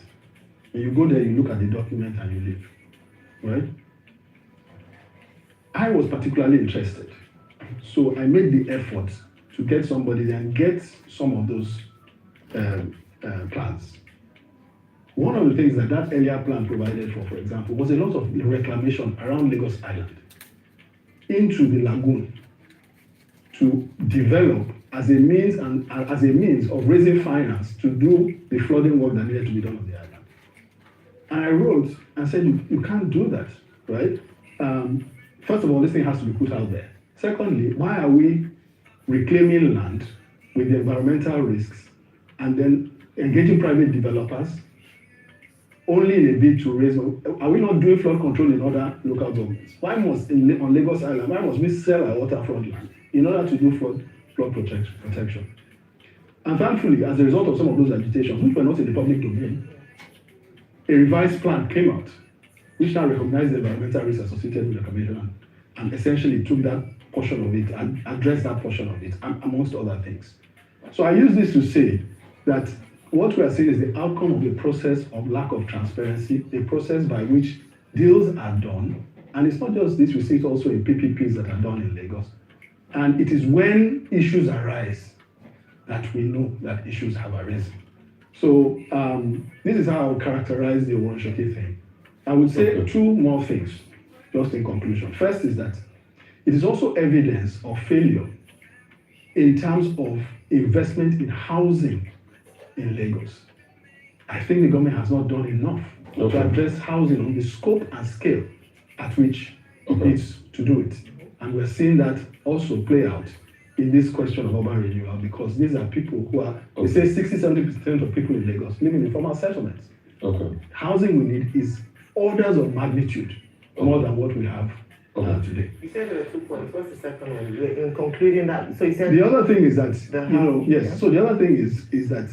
When you go there, you look at the document and you leave. Right? I was particularly interested. So I made the effort to get somebody and get some of those plans. One of the things that earlier plan provided for example, was a lot of reclamation around Lagos Island into the lagoon to develop as a means of raising finance to do the flooding work that needed to be done on the island. And I wrote and said, you can't do that, right? First of all, this thing has to be put out there. Secondly, why are we reclaiming land with the environmental risks and then engaging private developers only in a bid to raise? Are we not doing flood control in other local governments? Why must on Lagos Island, why must we sell our waterfront land in order to do flood protection? And thankfully, as a result of some of those agitations, which were not in the public domain, a revised plan came out, which now recognized the environmental risks associated with reclamation and essentially took that portion of it and addressed that portion of it, amongst other things. So I use this to say that what we are seeing is the outcome of a process of lack of transparency, a process by which deals are done. And it's not just this, we see it also in PPPs that are done in Lagos. And it is when issues arise that we know that issues have arisen. So this is how I would characterize the Owonishoki thing. I would say two more things, just in conclusion. First is that it is also evidence of failure in terms of investment in housing in Lagos. I think the government has not done enough to address housing on the scope and scale at which it needs to do it. And we're seeing that also play out in this question of urban renewal, because these are people who are, we say 60-70% of people in Lagos live in informal settlements. Housing we need is orders of magnitude more than what we have today. You said there were 2 points. What's the second one? In concluding that, so you said the other thing is that So the other thing is that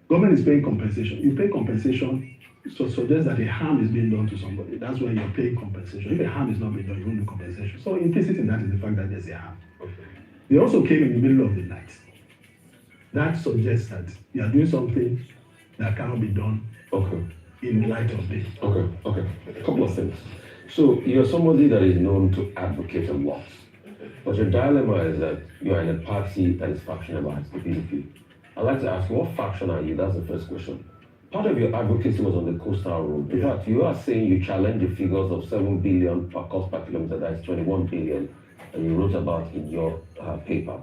government is paying compensation. You pay compensation, so suggests that a harm is being done to somebody. That's why you're paying compensation. If a harm is not being done, you won't do compensation. So implicit in that is the fact that there's a harm. They also came in the middle of the night. That suggests that you are doing something that cannot be done in light of day. A couple of things. So you're somebody that is known to advocate a lot, but your dilemma is that you are in a party that is factionalized, the PDP. I'd like to ask you, what faction are you? That's the first question. Part of your advocacy was on the coastal road. In fact, you are saying you challenge the figures of 7 billion per cost per kilometer, that is 21 billion, and you wrote about in your paper.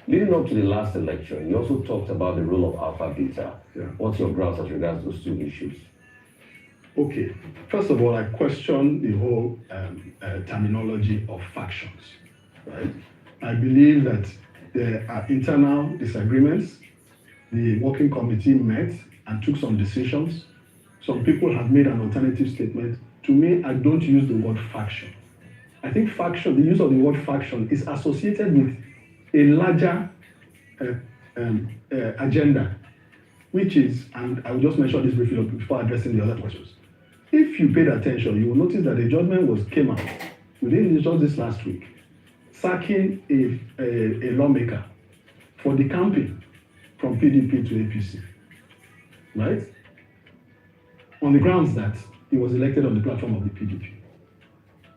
Leading up to the last election, you also talked about the role of alpha beta. What's your grounds as regards those two issues? Okay, first of all, I question the whole terminology of factions, right? I believe that there are internal disagreements. The working committee met and took some decisions. Some people have made an alternative statement. To me, I don't use the word faction. I think faction, the use of the word faction is associated with a larger agenda, which is, and I will just mention this briefly before addressing the other questions. If you paid attention, you will notice that the judgment came out within just this last week, sacking a lawmaker for decamping from PDP to APC, right? On the grounds that he was elected on the platform of the PDP.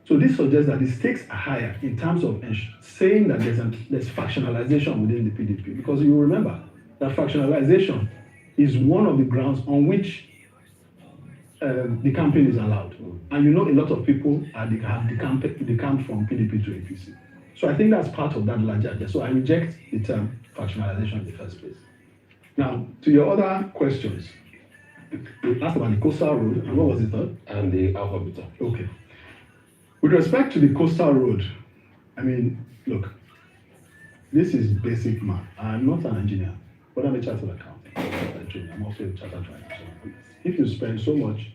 So this suggests that the stakes are higher in terms of saying that there's factionalization within the PDP, because you remember that factionalization is one of the grounds on which the campaign is allowed. And you know a lot of people have decamped from PDP to APC. So I think that's part of that larger agenda. So I reject the term factionalization in the first place. Now, to your other questions, you asked about the coastal road, and what was the third? And the Alpha Beta. Okay. With respect to the coastal road, I mean, look, this is basic math. I'm not an engineer, but I'm a chartered accountant. I'm also a chartered financial analyst. If you spend so much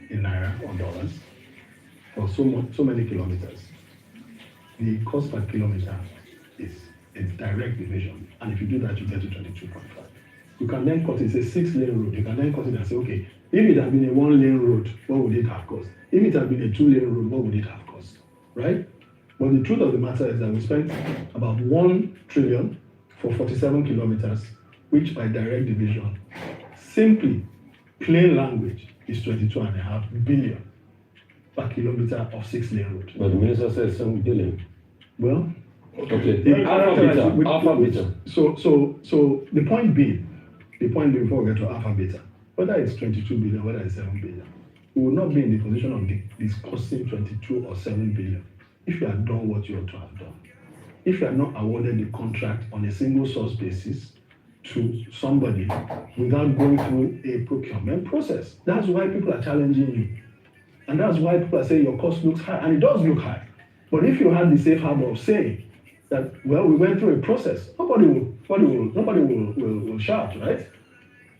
in naira or dollars for so many kilometers, the cost per kilometer is a direct division. And if you do that, you get to 22.5. You can then cut it, it's a 6-lane road. You can then cut it and say, okay, if it had been a 1-lane road, what would it have cost? If it had been a 2-lane road, what would it have cost? Right? But the truth of the matter is that we spent about 1 trillion for 47 kilometers, which by direct division, simply plain language, is 22.5 billion per kilometer of 6-lane road. But the minister says 7 billion. Well, okay. Alpha Beta. So the point being, before we get to Alpha Beta, whether it's 22 billion, whether it's 7 billion, we will not be in the position of discussing 22 or 7 billion if you have done what you ought to have done. If you are not awarded the contract on a single source basis to somebody without going through a procurement process. That's why people are challenging you. And that's why people are saying your cost looks high, and it does look high. But if you had the safe harbor of saying that, well, we went through a process, nobody will shout, right?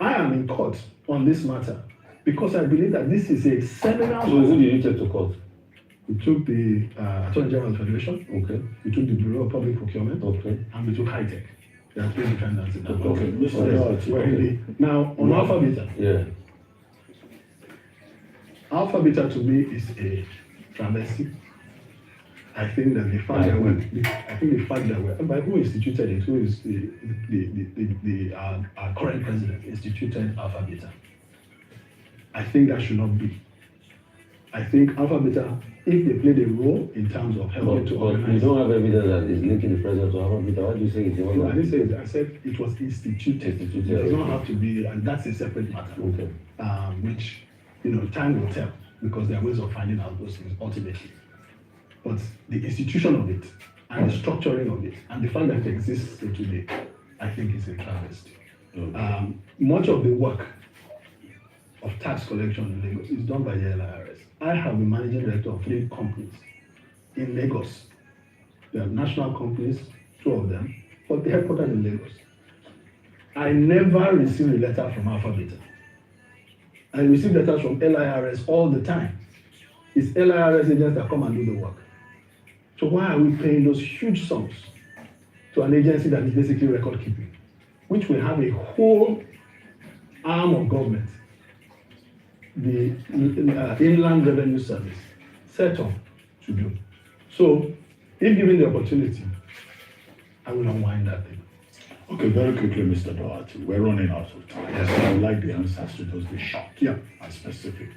I am in court on this matter because I believe that this is a seminal. So who did you take to court? We took the Attorney General Federation. Okay. We took the Bureau of Public Procurement. Okay. And we took High Tech. There are 3 defendants in that. Okay. Now, on Alpha Beta. Yeah. Alpha Beta to me is a travesty. I think that the fact that by who instituted it, who is our current president instituted Alpha Beta. I think that should not be. I think Alpha Beta, if they played a role in terms of helping to organize. You don't have evidence that is linking the president to Alpha Beta. Why do you say it's the one? No, I didn't say it. I said it was instituted. It does not have to be, and that's a separate matter. Okay. Which, time will tell, because there are ways of finding out those things ultimately. But the institution of it, and the structuring of it, and the fact that it exists today, I think is a travesty. Okay. Much of the work of tax collection in Lagos is done by the LIRS. I have been managing director of 3 companies in Lagos. They are national companies, 2 of them, but they're headquartered in Lagos. I never received a letter from Alpha Beta. I receive letters from LIRS all the time. It's LIRS agents that come and do the work. So why are we paying those huge sums to an agency that is basically record keeping, which will have a whole arm of government, the Inland Revenue Service, set up to do? So, if given the opportunity, I will unwind that thing. Okay, very quickly, Mr. Doherty, we're running out of time. Yes. So I would like the answers to those be short and specific.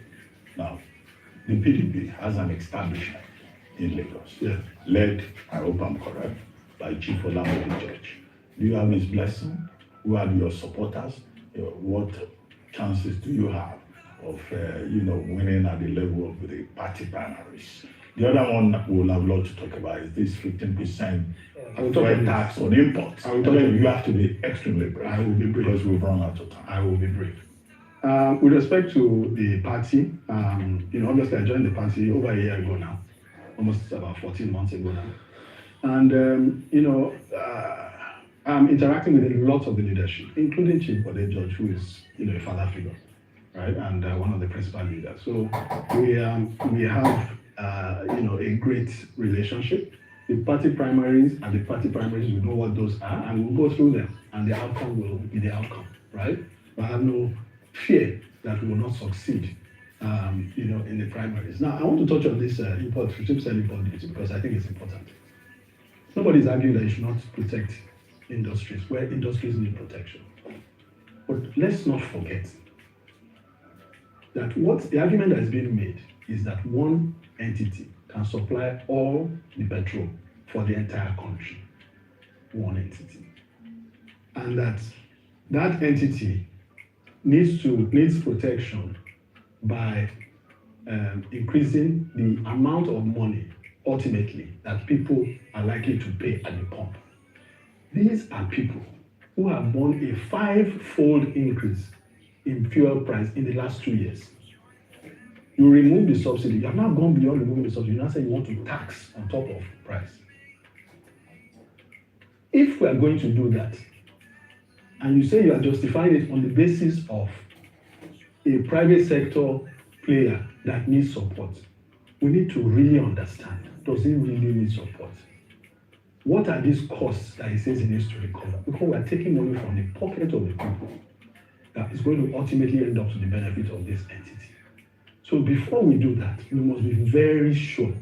Now, the PDP has an establishment in Lagos, led, I hope I'm correct, by Chief Olamide George. Do you have his blessing? Who are your supporters? What chances do you have of winning at the level of the party primaries? The other one we will have a lot to talk about is this 15% tax on imports. You have to be extremely brave. I will be brief because we've run out of time. I will be brief. With respect to the party, obviously I joined the party over a year ago now, almost about 14 months ago now. And, I'm interacting with a lot of the leadership, including Chief Bode George, who is, a father figure, right? And one of the principal leaders. So we have, a great relationship. The party primaries we know what those are, and we'll go through them, and the outcome will be the outcome, right? I have no fear that we will not succeed, in the primaries. Now, I want to touch on this 15% import duty because I think it's important. Nobody is arguing that you should not protect industries where industries need protection. But let's not forget that what the argument that is being made is that one entity can supply all the petrol for the entire country. One entity. And that entity needs protection by increasing the amount of money ultimately that people are likely to pay at the pump. These are people who have borne a 5-fold increase in fuel price in the last 2 years. You remove the subsidy. You have now gone beyond removing the subsidy. You now say you want to tax on top of price. If we are going to do that, and you say you are justifying it on the basis of a private sector player that needs support, we need to really understand, does it really need support? What are these costs that he says he needs to recover? Because we are taking money from the pocket of the people that is going to ultimately end up to the benefit of this entity. So before we do that, we must be very sure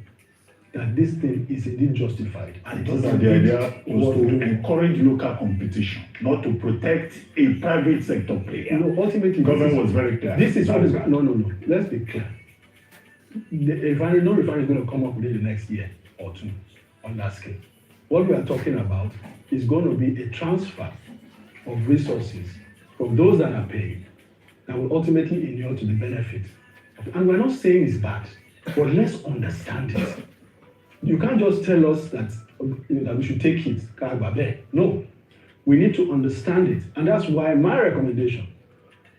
that this thing is indeed justified. And the idea was to encourage local competition, not to protect a private sector player. Ultimately, government was very clear. This is what is no. Let's be clear. The refinery is going to come up within the next year or two on that scale. What we are talking about is going to be a transfer of resources from those that are paying that will ultimately inure to the benefit. And we're not saying it's bad, but let's understand it. You can't just tell us that we should take it. No, we need to understand it. And that's why my recommendation,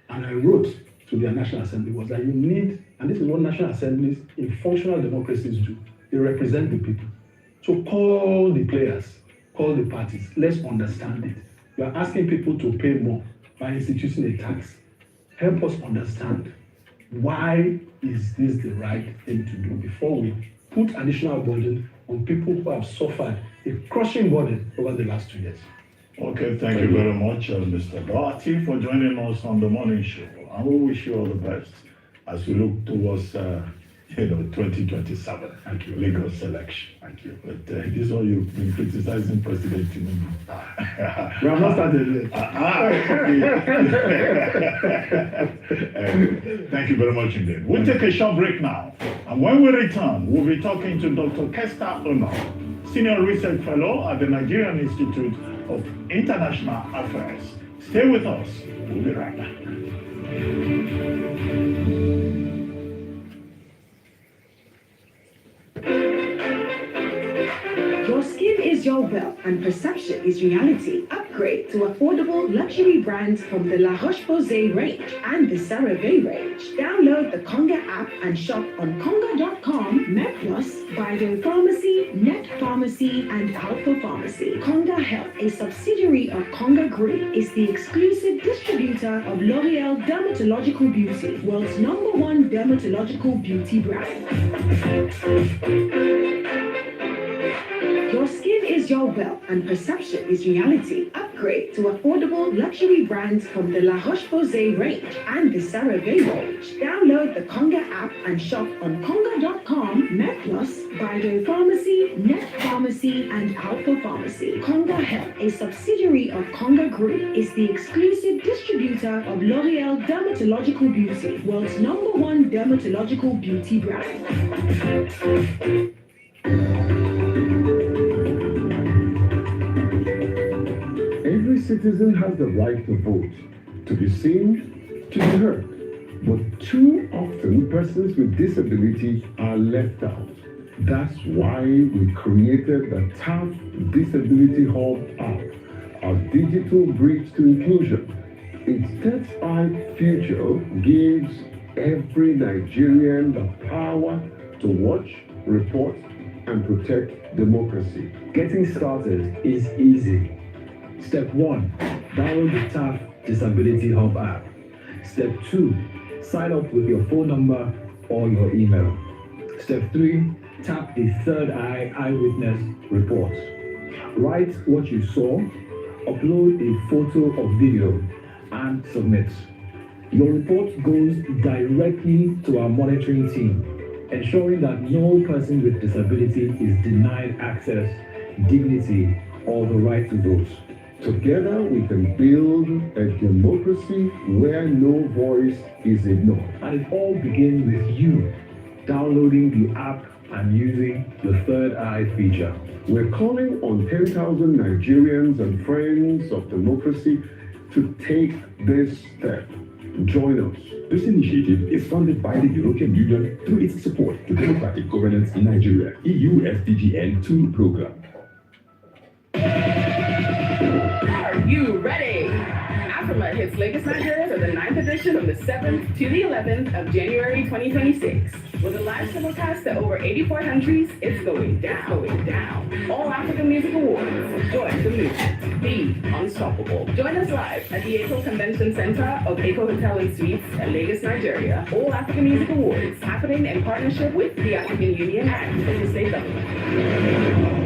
and I wrote to the National Assembly, was that you need, and this is what national assemblies in functional democracies do, they represent the people. So call the players, call the parties, let's understand it. You are asking people to pay more by instituting a tax. Help us understand why is this the right thing to do before we put additional burden on people who have suffered a crushing burden over the last 2 years. Okay, thank you very much, Mr. Doherty, for joining us on the morning show. And we wish you all the best as we look towards 2027. Thank you. Lagos election. Thank you. But this is all you've been criticizing President Tinubu. We have not started yet. Thank you very much indeed. We'll take a short break now. And when we return, we'll be talking to Dr. Kester Uno, Senior Research Fellow at the Nigerian Institute of International Affairs. Stay with us. We'll be right back. Your skin is your wealth and perception is reality. Upgrade to affordable luxury brands from the La Roche-Posay range and the CeraVe range. Download the Conga app and shop on conga.com, MedPlus, Bido Pharmacy, Net Pharmacy, and Alpha Pharmacy. Conga Health, a subsidiary of Conga Group, is the exclusive distributor of L'Oreal Dermatological Beauty, world's #1 dermatological beauty brand. Your skin is your wealth and perception is reality. Upgrade to affordable luxury brands from the La Roche-Posay range and the CeraVe range. Download the Conga app and shop on conga.com, MedPlus, Bido Pharmacy, Net Pharmacy, and Alpha Pharmacy. Conga Health, a subsidiary of Conga Group, is the exclusive distributor of L'Oreal Dermatological Beauty, world's #1 dermatological beauty brand. Every citizen has the right to vote, to be seen, to be heard. But too often, persons with disability are left out. That's why we created the TAF Disability Hub app, our digital bridge to inclusion. Its tech-fied future gives every Nigerian the power to watch, report, and protect democracy. Getting started is easy. Step 1, download the TAF Disability Hub app. Step 2, sign up with your phone number or your email. Step 3, tap the third eye eyewitness report. Write what you saw, upload a photo or video, and submit. Your report goes directly to our monitoring team, ensuring that no person with disability is denied access, dignity, or the right to vote. Together we can build a democracy where no voice is ignored. And it all begins with you downloading the app and using the Third Eye feature. We're calling on 10,000 Nigerians and friends of democracy to take this step. Join us. This initiative is funded by the European Union through its support to democratic governance in Nigeria, EU SDGN 2 program. Are you ready? Aftermath hits Lagos, Nigeria for the 9th edition from the 7th to the 11th of January 2026. With a live simulcast to over 84 countries, it's going down. All African Music Awards. Join the movement. Be unstoppable. Join us live at the ECHO Convention Center of ECHO Hotel and Suites at Lagos, Nigeria. All African Music Awards happening in partnership with the African Union and the state government.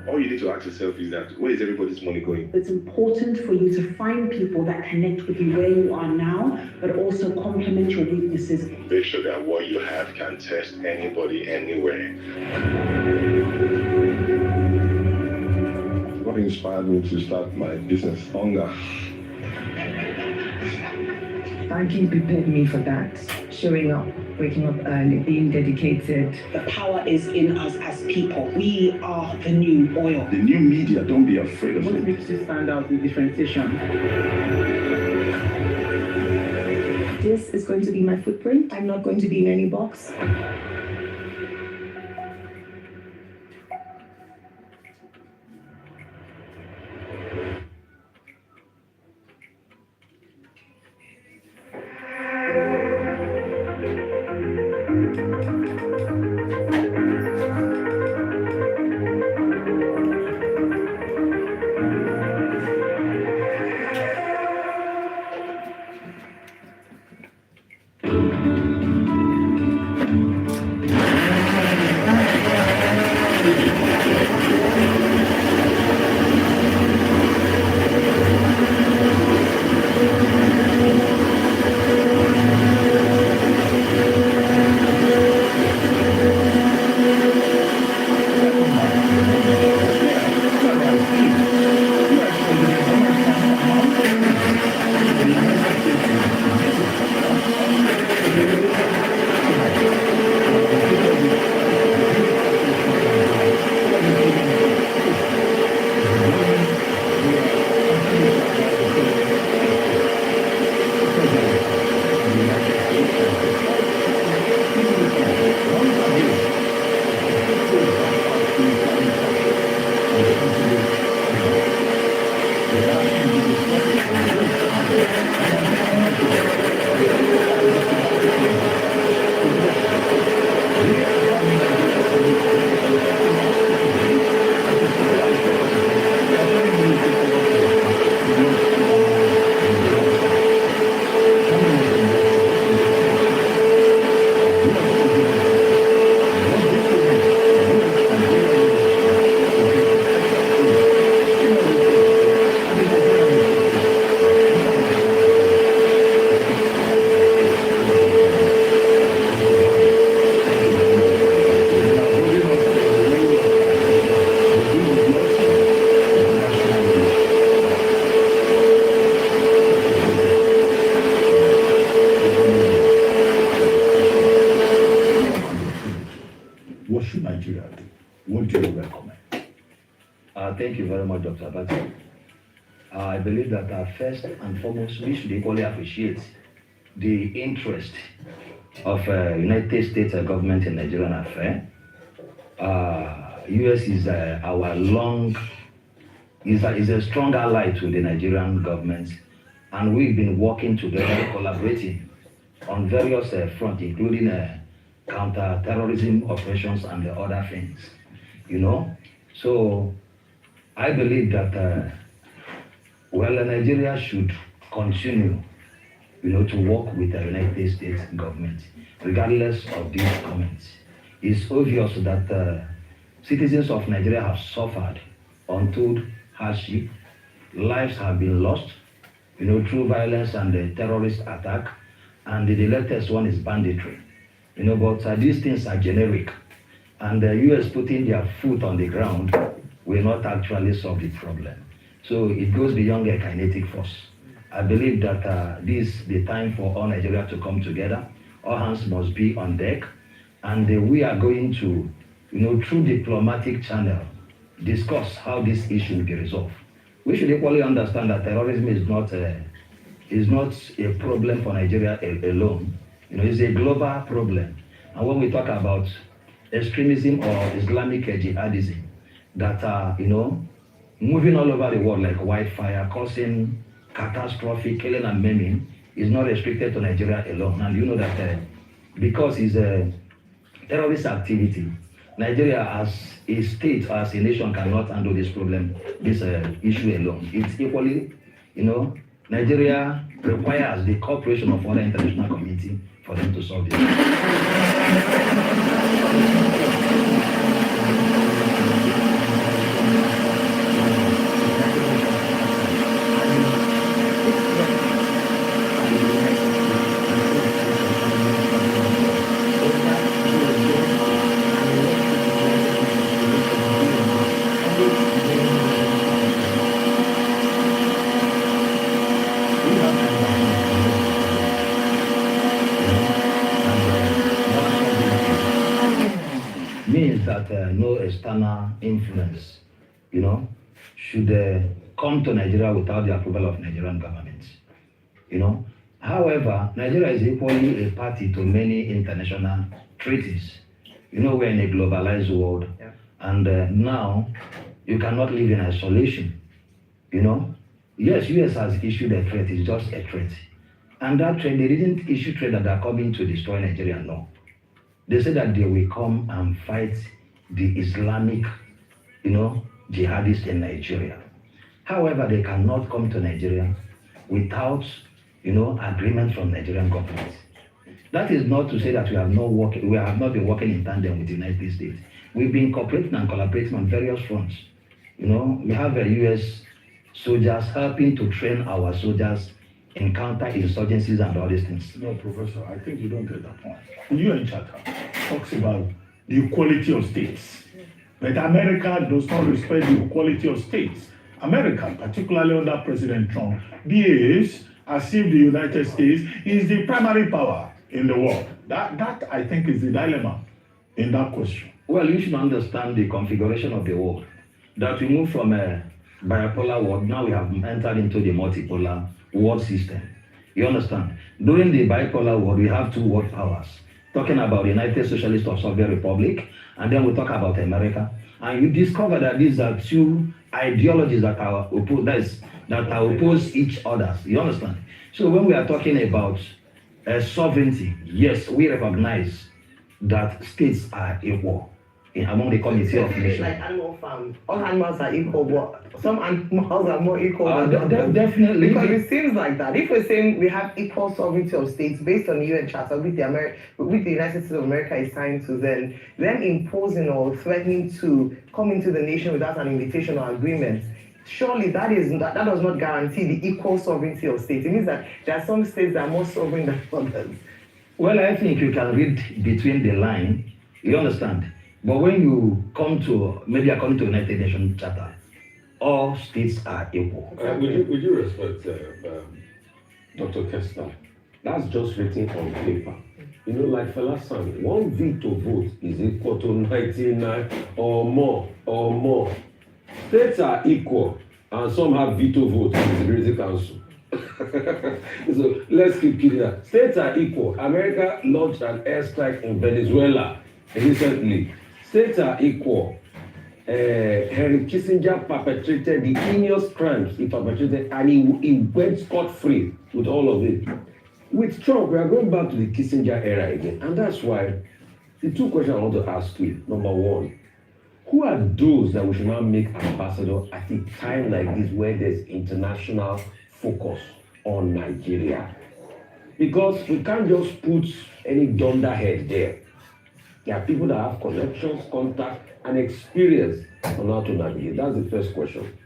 All you need to ask yourself is that where is everybody's money going? It's important for you to find people that connect with you where you are now, but also complement your weaknesses. Make sure that what you have can test anybody anywhere. What inspired me to start my business, Hunger. Banking prepared me for that. Showing up, waking up early, being dedicated. The power is in us as people. We are the new oil. The new media, don't be afraid of What it. makes you stand out is differentiation. This is going to be my footprint. I'm not going to be in any box. What should Nigeria do? What do you recommend? Thank you very much, Dr. Abati. I believe that first and foremost, we should equally appreciate the interest of United States government in Nigerian affairs. US is is a strong ally to the Nigerian government, and we've been working together, collaborating on various fronts, including counter-terrorism operations and the other things. So I believe that Nigeria should continue, to work with the United States government, regardless of these comments. It's obvious that citizens of Nigeria have suffered untold hardship. Lives have been lost, through violence and the terrorist attack. And the latest one is banditry. But these things are generic. And the US putting their foot on the ground will not actually solve the problem. So it goes beyond a kinetic force. I believe that this is the time for all Nigeria to come together. All hands must be on deck. And we are going to, through diplomatic channel, discuss how this issue will be resolved. We should equally understand that terrorism is not a problem for Nigeria alone. It's a global problem. And when we talk about extremism or Islamic jihadism that are, moving all over the world like wildfire, causing catastrophic killing and maiming, is not restricted to Nigeria alone. And you know that because it's a terrorist activity, Nigeria as a state, as a nation, cannot handle this problem, this issue alone. It's equally, Nigeria requires the cooperation of other international community for them to solve this. Means that no external influence, should come to Nigeria without the approval of Nigerian government. However, Nigeria is equally a party to many international treaties. We're in a globalized world, and now you cannot live in isolation. Yes, US has issued a threat. It's just a threat, and that threat, they didn't issue threat that they're coming to destroy Nigeria. No. They said that they will come and fight the Islamic, jihadists in Nigeria. However, they cannot come to Nigeria without, agreement from Nigerian government. That is not to say that we have not been working in tandem with the United States. We've been cooperating and collaborating on various fronts. We have US soldiers helping to train our soldiers in counter-insurgencies and all these things. No, Professor, I think you don't get that point. The UN Charter talks about the equality of states. But America does not respect the equality of states. America, particularly under President Trump, behaves as if the United States is the primary power in the world. That I think is the dilemma in that question. Well, you should understand the configuration of the world. That we move from a bipolar world, now we have entered into the multipolar world system. You understand? During the bipolar world, we have two world powers. Talking about the United Socialist of Soviet Republic, and then we talk about America. And you discover that these are two ideologies that are oppose each other. You understand? So when we are talking about sovereignty, yes, we recognize that states are equal among the Committee of Nations. Like Animal Farm, all animals are equal, but some animals are more equal than others. Definitely. Because it seems like that. If we're saying we have equal sovereignty of states based on the UN Charter, with the United States of America is signed to, then imposing or threatening to come into the nation without an invitation or agreement, surely that does not guarantee the equal sovereignty of states. It means that there are some states that are more sovereign than others. Well, I think you can read between the line. You understand? But when you come to, maybe according to the United Nations Charter, all states are equal. Would you respect Dr. Kester? That's just written on paper. Like Fela sang, one veto vote is equal to 99 or more. States are equal, and some have veto votes in the Security Council. So let's keep it there. States are equal. America launched an airstrike in Venezuela recently. States are equal. Henry Kissinger perpetrated the heinous crimes he perpetrated, and he went scot-free with all of it. With Trump, we are going back to the Kissinger era again, and that's why the two questions I want to ask you. Number one, who are those that we should now make ambassador at a time like this where there's international focus on Nigeria? Because we can't just put any dunderhead there. There are people that have connections, contact, and experience on how to navigate. That's the first question.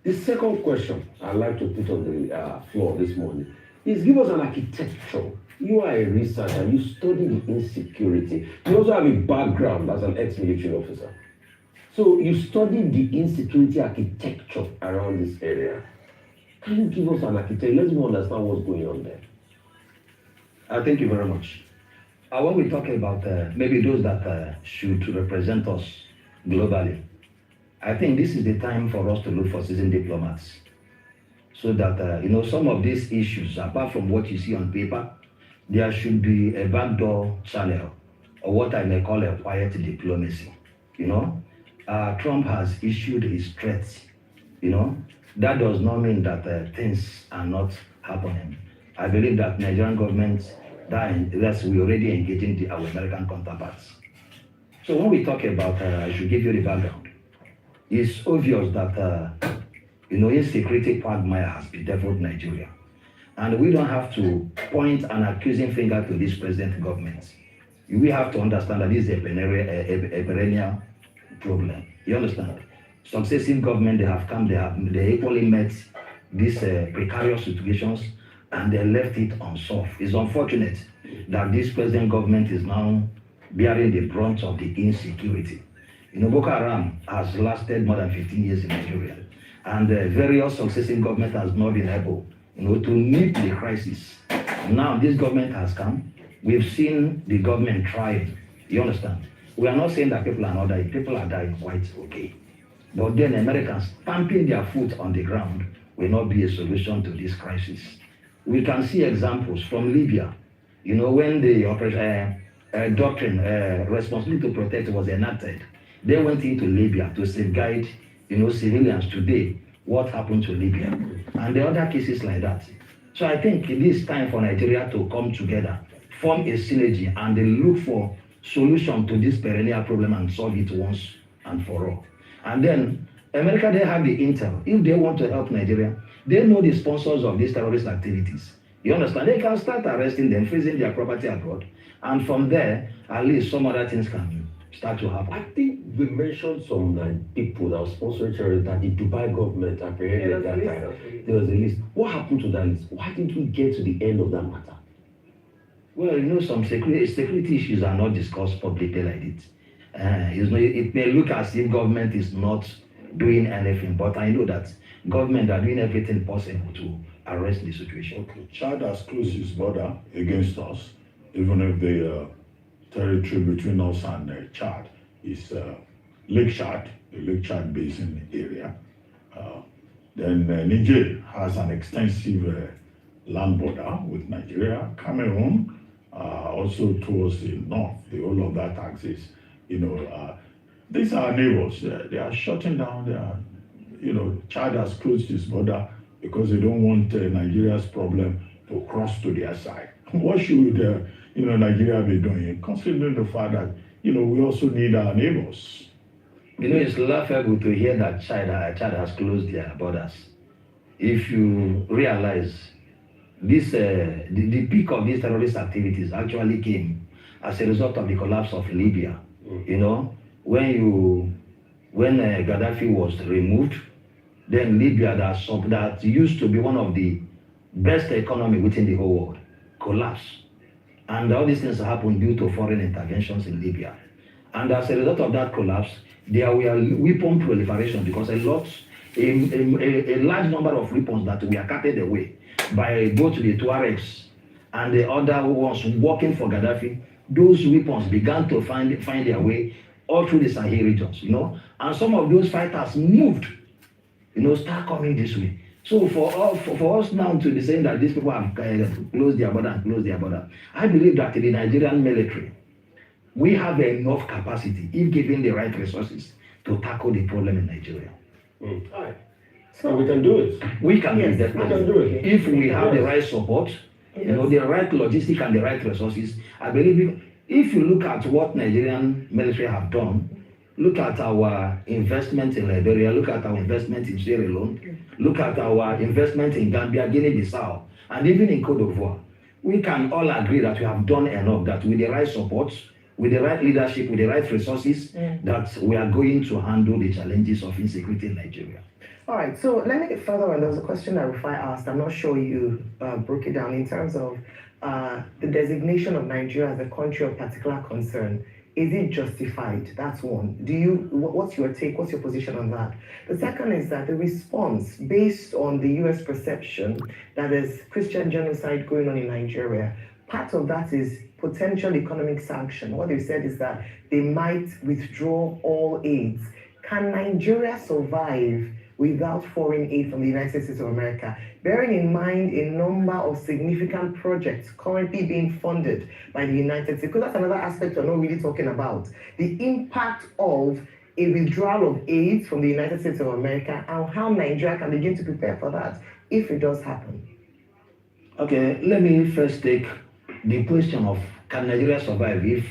The second question I'd like to put on the floor this morning is give us an architecture. You are a researcher, you study the insecurity. You also have a background as an ex-military officer. So you studied the insecurity architecture around this area. Can you give us an architecture? Let's understand what's going on there. Thank you very much. When we talk about maybe those that should represent us globally, I think this is the time for us to look for seasoned diplomats. So that, some of these issues, apart from what you see on paper, there should be a backdoor channel, or what I may call a quiet diplomacy. Trump has issued his threats. That does not mean that things are not happening. I believe that Nigerian government, that's we already engaging our American counterparts. So when we talk about, I should give you the background. It's obvious that insecurity quagmire has bedeviled Nigeria. And we don't have to point an accusing finger to this present government. We have to understand that this is a perennial problem. You understand? Successive government, they equally met these precarious situations and they left it unsolved. It's unfortunate that this present government is now bearing the brunt of the insecurity. Boko Haram has lasted more than 15 years in Nigeria, and various successive government has not been able, to meet the crisis. Now this government has come. We've seen the government trying. You understand? We are not saying that people are not dying. People are dying quite okay. But then Americans stamping their foot on the ground will not be a solution to this crisis. We can see examples from Libya. When the doctrine, responsibility to protect was enacted, they went into Libya to safeguard, civilians. Today, what happened to Libya? And the other cases like that. So I think it is time for Nigeria to come together, form a synergy, and they look for solution to this perennial problem and solve it once and for all. And then America, they have the intel. If they want to help Nigeria, they know the sponsors of these terrorist activities. You understand? They can start arresting them, freezing their property abroad. And from there, at least some other things can start to happen. I think we mentioned some people that were sponsoring terrorism that the Dubai government apprehended that time. There was a list. What happened to that list? Why didn't we get to the end of that matter? Well, some security issues are not discussed publicly like it. It may look as if government is not doing anything, but I know that government are doing everything possible to arrest the situation. Okay. Chad has closed his border against us, even if the territory between us and Chad is Lake Chad, the Lake Chad Basin area. Then Niger has an extensive land border with Nigeria, Cameroon, also towards the north, the whole of that axis. These are neighbors. They are shutting down. Chad has closed its border because they don't want Nigeria's problem to cross to their side. What should Nigeria be doing, considering the fact that we also need our neighbors? It's laughable to hear that Chad has closed their borders. If you realize this, the peak of these terrorist activities actually came as a result of the collapse of Libya. When Gaddafi was removed, then Libya that used to be one of the best economy within the whole world collapsed. And all these things happened due to foreign interventions in Libya. And as a result of that collapse, there were weapon proliferation because a large number of weapons that were carted away by both the Tuaregs and the other ones working for Gaddafi, those weapons began to find their way all through the Sahel regions, and some of those fighters moved, start coming this way. So for us now to be saying that these people have closed their border, I believe that the Nigerian military, we have enough capacity, if given the right resources, to tackle the problem in Nigeria. So we can do it. We can do that. We can do it. If we have the right support, the right logistics and the right resources, I believe if you look at what Nigerian military have done, look at our investment in Liberia, look at our investment in Sierra Leone, look at our investment in Gambia, Guinea-Bissau, and even in Cote d'Ivoire. we can all agree that we have done enough, that with the right support, with the right leadership, with the right resources, that we are going to handle the challenges of insecurity in Nigeria. All right, so let me get further on. There was a question that Rufai asked. I'm not sure you broke it down in terms of the designation of Nigeria as a country of particular concern. Is it justified? That's one. What's your take? What's your position on that? The second is that the response based on the US perception that there's Christian genocide going on in Nigeria, part of that is potential economic sanction. What they've said is that they might withdraw all aids. Can Nigeria survive without foreign aid from the United States of America, bearing in mind a number of significant projects currently being funded by the United States? Because that's another aspect we're not really talking about. The impact of a withdrawal of aid from the United States of America and how Nigeria can begin to prepare for that if it does happen. Okay, let me first take the question of can Nigeria survive if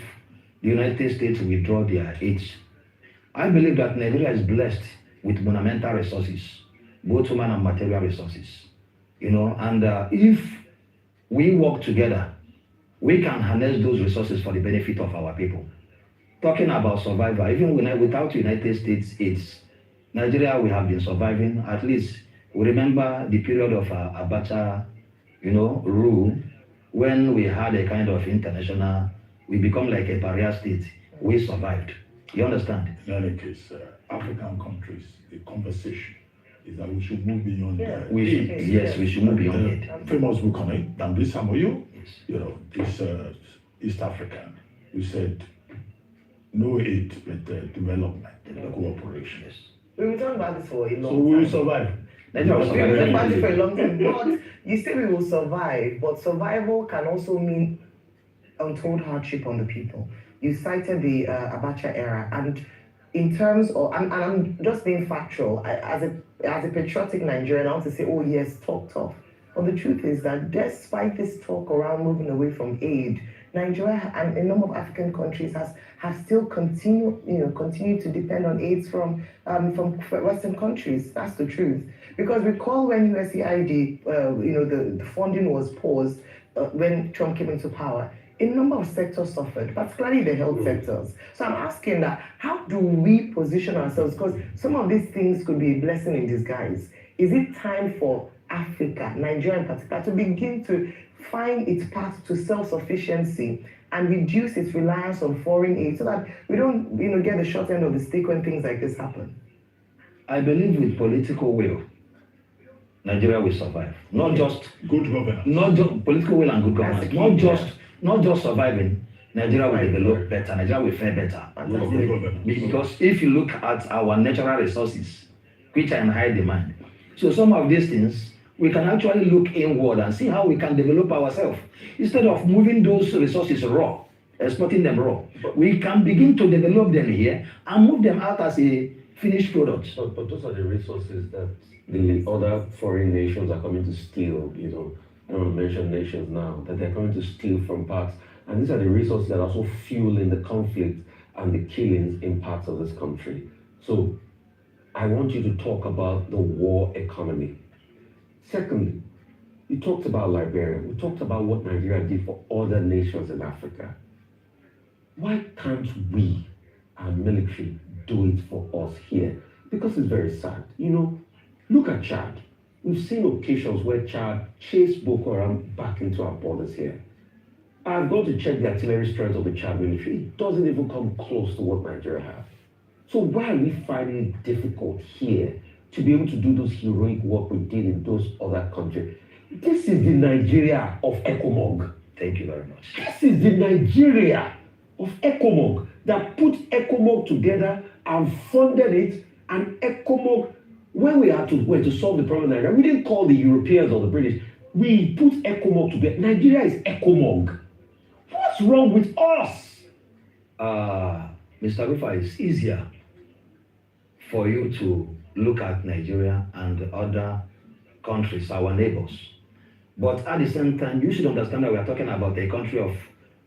the United States withdraw their aid. I believe that Nigeria is blessed with monumental resources, both human and material resources, and if we work together, we can harness those resources for the benefit of our people. Talking about survival, even without United States aids, Nigeria, we have been surviving. At least we remember the period of Abacha, rule, when we had a kind of international, we become like a pariah state. We survived. You understand? In any case, African countries, the conversation is that we should move beyond that. We should move beyond it. Famous book on it, Dambi Samoyo, this East African, who said, no aid, but development, cooperation. Yes. We will talk about this for a long time. So we will survive. We will talk about it for a long time. But you say we will survive, but survival can also mean untold hardship on the people. You cited the Abacha era, and in terms of, and I'm just being factual, as a patriotic Nigerian, I want to say, oh yes, talk tough. But the truth is that despite this talk around moving away from aid, Nigeria and a number of African countries have still continued to depend on aids from Western countries. That's the truth. Because recall when USAID, the funding was paused when Trump came into power. A number of sectors suffered, particularly the health sectors. So I'm asking that, how do we position ourselves? Because some of these things could be a blessing in disguise. Is it time for Africa, Nigeria in particular, to begin to find its path to self-sufficiency and reduce its reliance on foreign aid so that we don't get the short end of the stick when things like this happen? I believe with political will, Nigeria will survive. Not just good governance. Not just political will and good governance. Not just surviving, Nigeria will develop better, Nigeria will fare better. Because if you look at our natural resources, which are in high demand, so some of these things, we can actually look inward and see how we can develop ourselves. Instead of moving those resources raw, exporting them raw, we can begin to develop them here and move them out as a finished product. But those are the resources that the other foreign nations are coming to steal, I don't want to mention nations now, that they're coming to steal from parts. And these are the resources that are also fueling the conflict and the killings in parts of this country. So I want you to talk about the war economy. Secondly, you talked about Liberia. We talked about what Nigeria did for other nations in Africa. Why can't we, our military, do it for us here? Because it's very sad. Look at Chad. We've seen occasions where Chad chased Boko Haram back into our borders here. I've gone to check the artillery strength of the Chad military. It doesn't even come close to what Nigeria has. So why are we finding it difficult here to be able to do those heroic work we did in those other countries? This is the Nigeria of ECOMOG. Thank you very much. This is the Nigeria of ECOMOG that put ECOMOG together and funded it, and ECOMOG, when we had to solve the problem in Nigeria, we didn't call the Europeans or the British. We put ECOMOG together. Nigeria is ECOMOG. What's wrong with us? Mr. Rufa, it's easier for you to look at Nigeria and other countries, our neighbors. But at the same time, you should understand that we are talking about a country of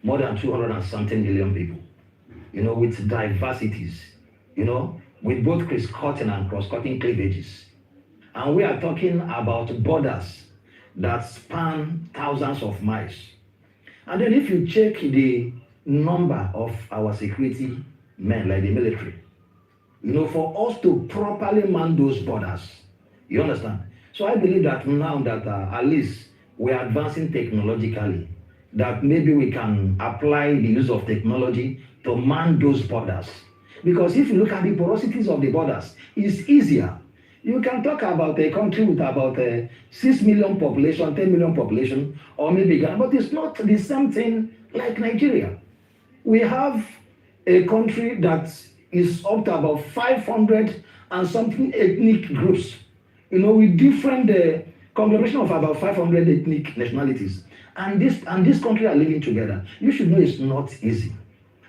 more than 200 and something million people, with diversities, with both cross-cutting and cross-cutting cleavages. And we are talking about borders that span thousands of miles. And then if you check the number of our security men, like the military, for us to properly man those borders, you understand? So I believe that now that at least we're advancing technologically, that maybe we can apply the use of technology to man those borders. Because if you look at the porosities of the borders, it's easier. You can talk about a country with about 6 million population, 10 million population, or maybe Ghana, but it's not the same thing like Nigeria. We have a country that is up to about 500 and something ethnic groups, with different conglomeration of about 500 ethnic nationalities. And this country are living together. You should know it's not easy.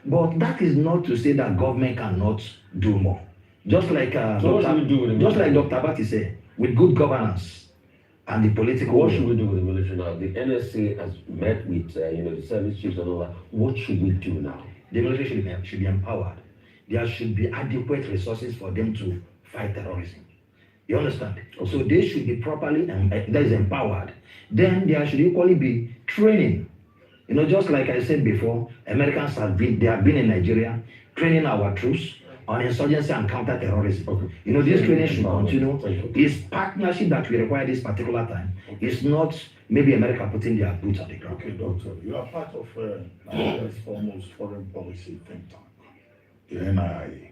But that is not to say that government cannot do more. Just like Dr. Abati said, with good governance and the political. What should we do with the military now? The NSA has met with the service chiefs and all that. What should we do now? The military should be empowered. There should be adequate resources for them to fight terrorism. You understand? Okay. So they should be properly empowered. Then there should equally be training. Just like I said before, Americans have been in Nigeria training our troops on insurgency and counter-terrorism. Okay. This training should continue. It's partnership that we require this particular time. It's not maybe America putting their boots on the ground. Okay, Doctor, you are part of Nigeria's foremost foreign policy think tank, the NIA.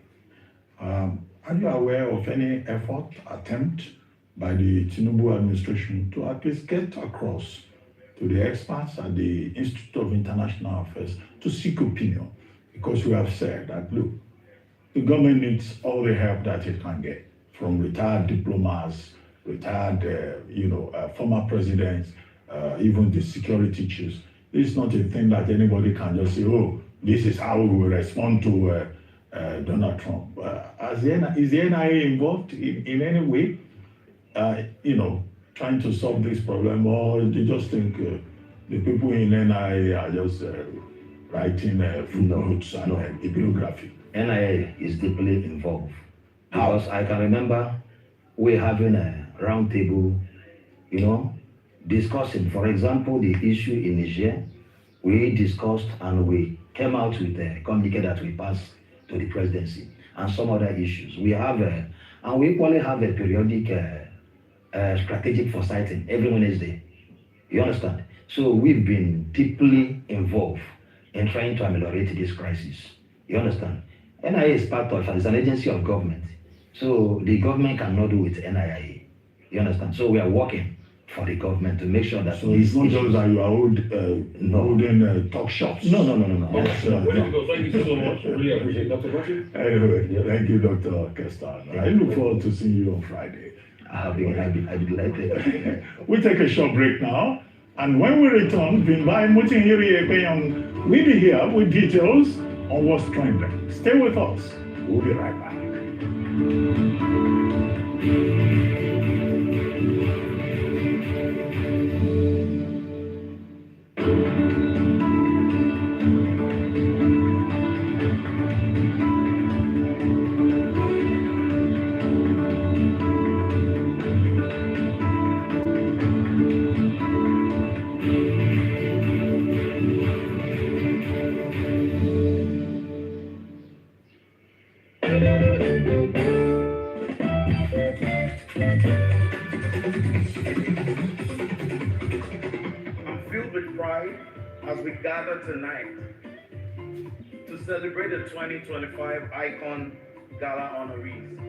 Are you aware of any attempt by the Tinubu administration to at least get across to the experts at the Institute of International Affairs to seek opinion? Because we have said that, look, the government needs all the help that it can get from retired diplomats, retired, former presidents, even the security chiefs. It's not a thing that anybody can just say, oh, this is how we will respond to Donald Trump. Is the NIA involved in any way, trying to solve this problem, or they just think the people in NIA are just writing footnotes and bibliography? NIA is deeply involved. Because I can remember we having a round table, discussing, for example, the issue in Niger. We discussed and we came out with a communique that we passed to the presidency and some other issues. We have and we equally have a periodic strategic foresighting every Wednesday. You understand? So we've been deeply involved in trying to ameliorate this crisis. You understand? NIA is part of, it's an agency of government. So the government cannot do with NIA. You understand? So we are working for the government to make sure that. So it's not just that you are holding talk shops. No. Thank you so much. Really appreciate Dr. Bachi. Anyway, thank you, Dr. Kestan. I look forward to seeing you on Friday. I'll be delighted. We take a short break now, and when we return, Vinbai Mutinhiri Ekpeyong will be here with details on what's trending. Stay with us. We'll be right back. As we gather tonight to celebrate the 2025 Icon Gala honorees.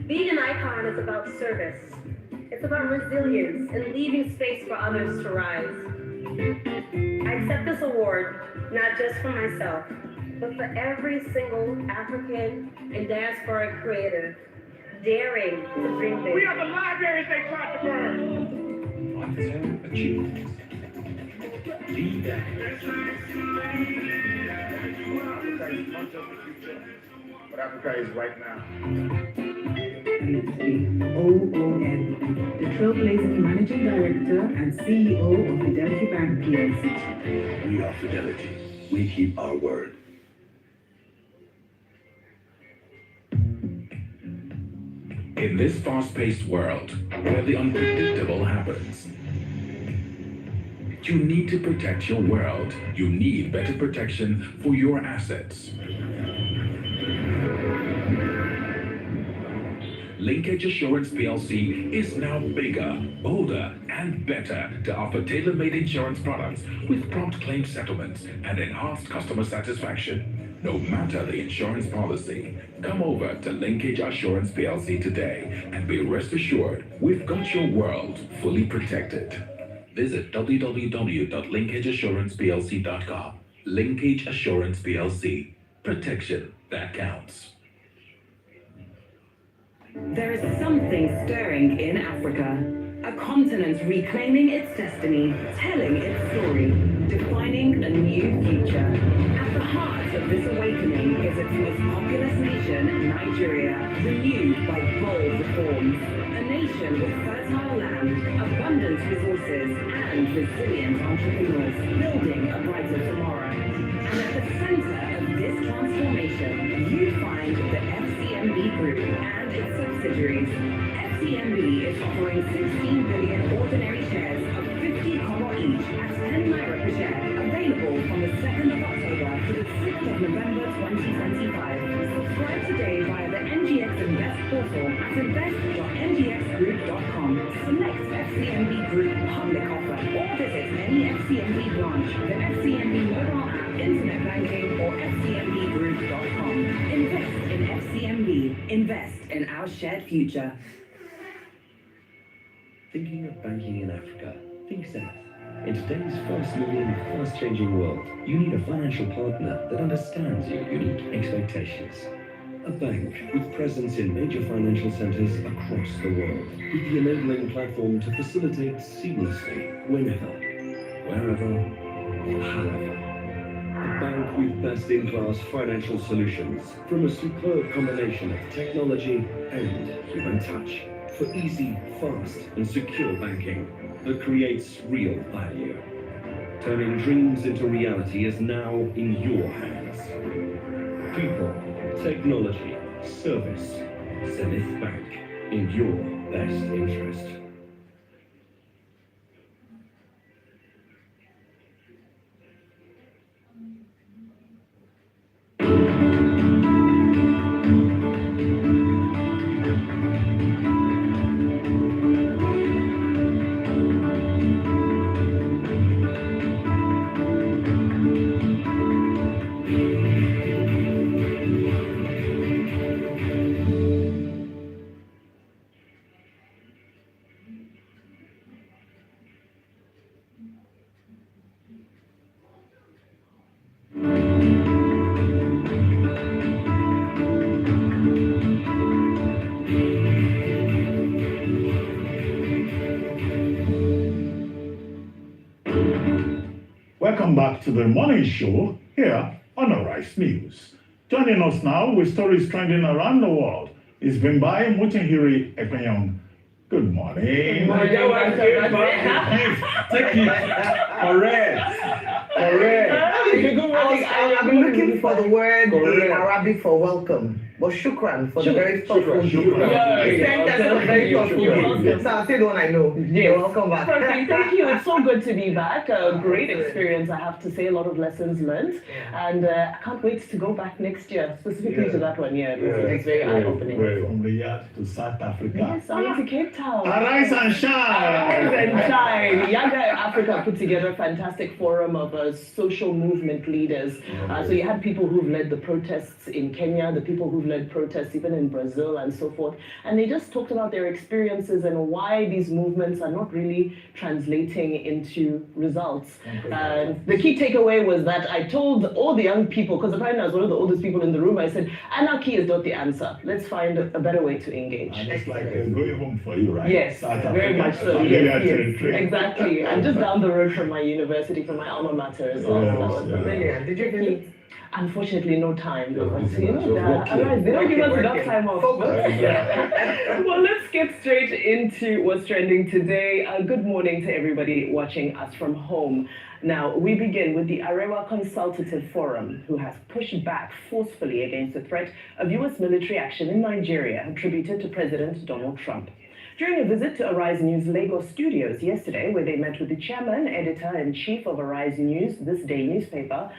Being an icon is about service. It's about resilience and leaving space for others to rise. I accept this award not just for myself, but for every single African and diaspora creative daring to bring this. We are the libraries they tried to burn. Achievement. Lead that. Africa is not just the future, but Africa is right now. OON, the Trailblazing Managing Director and CEO of Fidelity Bank PLC. We are Fidelity. We keep our word. In this fast-paced world, where the unpredictable happens. You need to protect your world. You need better protection for your assets. Linkage Assurance PLC is now bigger, bolder, and better to offer tailor-made insurance products with prompt claim settlements and enhanced customer satisfaction. No matter the insurance policy, come over to Linkage Assurance PLC today and be rest assured we've got your world fully protected. Visit www.linkageassuranceplc.com. Linkage Assurance PLC. Protection that counts. There is something stirring in Africa. A continent reclaiming its destiny, telling its story, defining a new future. At the heart of this awakening is its most populous nation, Nigeria, renewed by bold reforms. A nation with fertile land, abundant resources, and resilient entrepreneurs, building a brighter tomorrow. And at the center of this transformation, you find the FCMB Group and its subsidiaries. FCMB is offering 16 billion ordinary shares of 50 kobo each at 10 naira per share, available from the 2nd of October to the 6th of November 2025. Subscribe today via the NGX Invest portal at invest.ngxgroup.com. Select FCMB Group public offer or visit any FCMB branch, the FCMB mobile app, internet banking, or fcmbgroup.com. Invest in FCMB. Invest in our shared future. Thinking of banking in Africa? Think Zenith. In today's fast-moving, fast-changing world, you need a financial partner that understands your unique expectations. A bank with presence in major financial centers across the world, with the enabling platform to facilitate seamlessly whenever, wherever, or however. A bank with best-in-class financial solutions from a superb combination of technology and human touch for easy, fast, and secure banking that creates real value. Turning dreams into reality is now in your hands. People, technology, service, Zenith Bank, in your best interest. Welcome back to the morning show here on Arise News. Joining us now with stories trending around the world is Bimbai Mutinhiri Ekpenyong. Good morning. Good morning. Take it. Correct. I've been looking for the word in Arabic for welcome. But shukran for the very thoughtful shukran. That's a very thoughtful one. So I'll say the one I know. Yes. Welcome back. Perfect. Thank you. It's so good to be back. A great experience, I have to say. A lot of lessons learned. And I can't wait to go back next year, specifically to that one. It's very eye-opening. From the yard to South Africa. Yes, I'm to Cape Town. Arise and shine. Arise and shine. Younger Africa put together a fantastic forum of social movement leaders. So you had people who've led the protests in Kenya, the people who've led protests even in Brazil and so forth. And they just talked about their experiences and why these movements are not really translating into results. The key takeaway was that I told all the young people, because apparently I was one of the oldest people in the room, I said, anarchy is not the answer. Let's find a better way to engage. And it's like going home for you, right? Yes, very much so. Yes, exactly. I'm just down the road from my university, from my alma mater as well. Brilliant. Did you visit? Unfortunately, no time. They don't give us enough time off. Well, let's get straight into what's trending today. Good morning to everybody watching us from home. Now, we begin with the Arewa Consultative Forum, who has pushed back forcefully against the threat of U.S. military action in Nigeria attributed to President Donald Trump. during a visit to Arise News Lagos studios yesterday, where they met with the chairman, editor-in-chief of Arise News, This Day newspaper,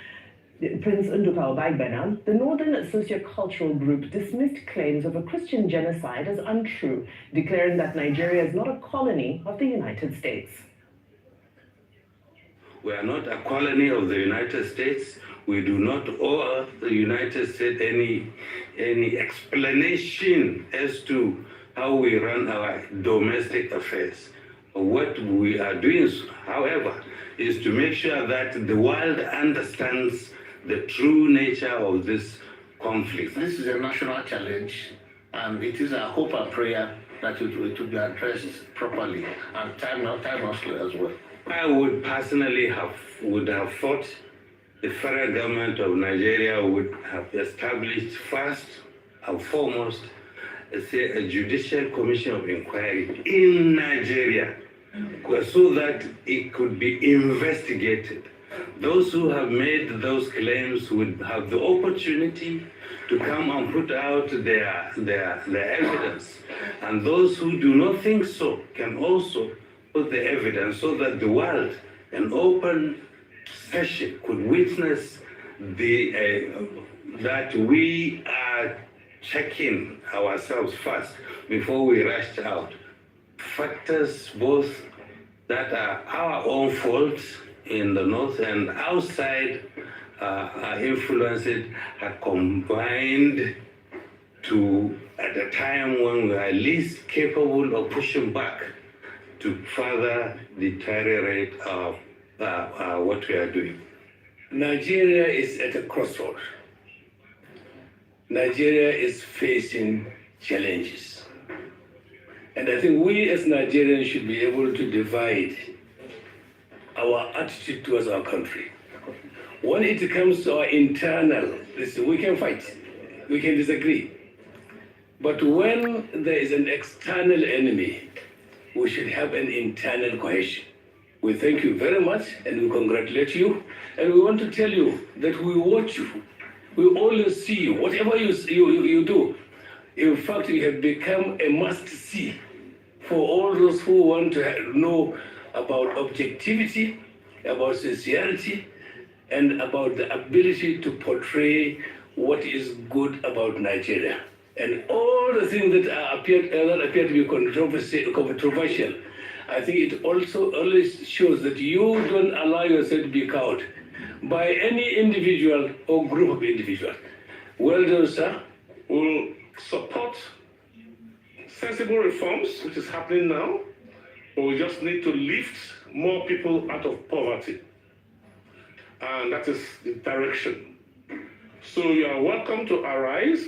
Prince Nduka Obagbena, the Northern Sociocultural Group dismissed claims of a Christian genocide as untrue, declaring that Nigeria is not a colony of the United States. We are not a colony of the United States. We do not owe the United States any explanation as to how we run our domestic affairs. What we are doing, however, is to make sure that the world understands the true nature of this conflict. This is a national challenge, and it is our hope and prayer that it will be addressed properly and timelessly as well. I would personally would have thought the federal government of Nigeria would have established first and foremost, a judicial commission of inquiry in Nigeria so that it could be investigated. Those who have made those claims would have the opportunity to come and put out their evidence. And those who do not think so can also put the evidence so that the world, an open session, could witness that we are checking ourselves first before we rush out. Factors both that are our own faults in the north and outside are influenced, are combined to, at a time when we are least capable of pushing back, to further deteriorate what we are doing. Nigeria is at a crossroad. Nigeria is facing challenges. And I think we as Nigerians should be able to divide our attitude towards our country. When it comes to our internal, listen, we can fight, we can disagree. But when there is an external enemy, we should have an internal cohesion. We thank you very much and we congratulate you. And we want to tell you that we watch you. We always see you, whatever you do. In fact, you have become a must-see for all those who want to know about objectivity, about sincerity, and about the ability to portray what is good about Nigeria. And all the things that appear to be controversial, I think it also always shows that you don't allow yourself to be cowed by any individual or group of individuals. Well done, sir. We'll support sensible reforms, which is happening now, but we just need to lift more people out of poverty. And that is the direction. So you are welcome to Arise.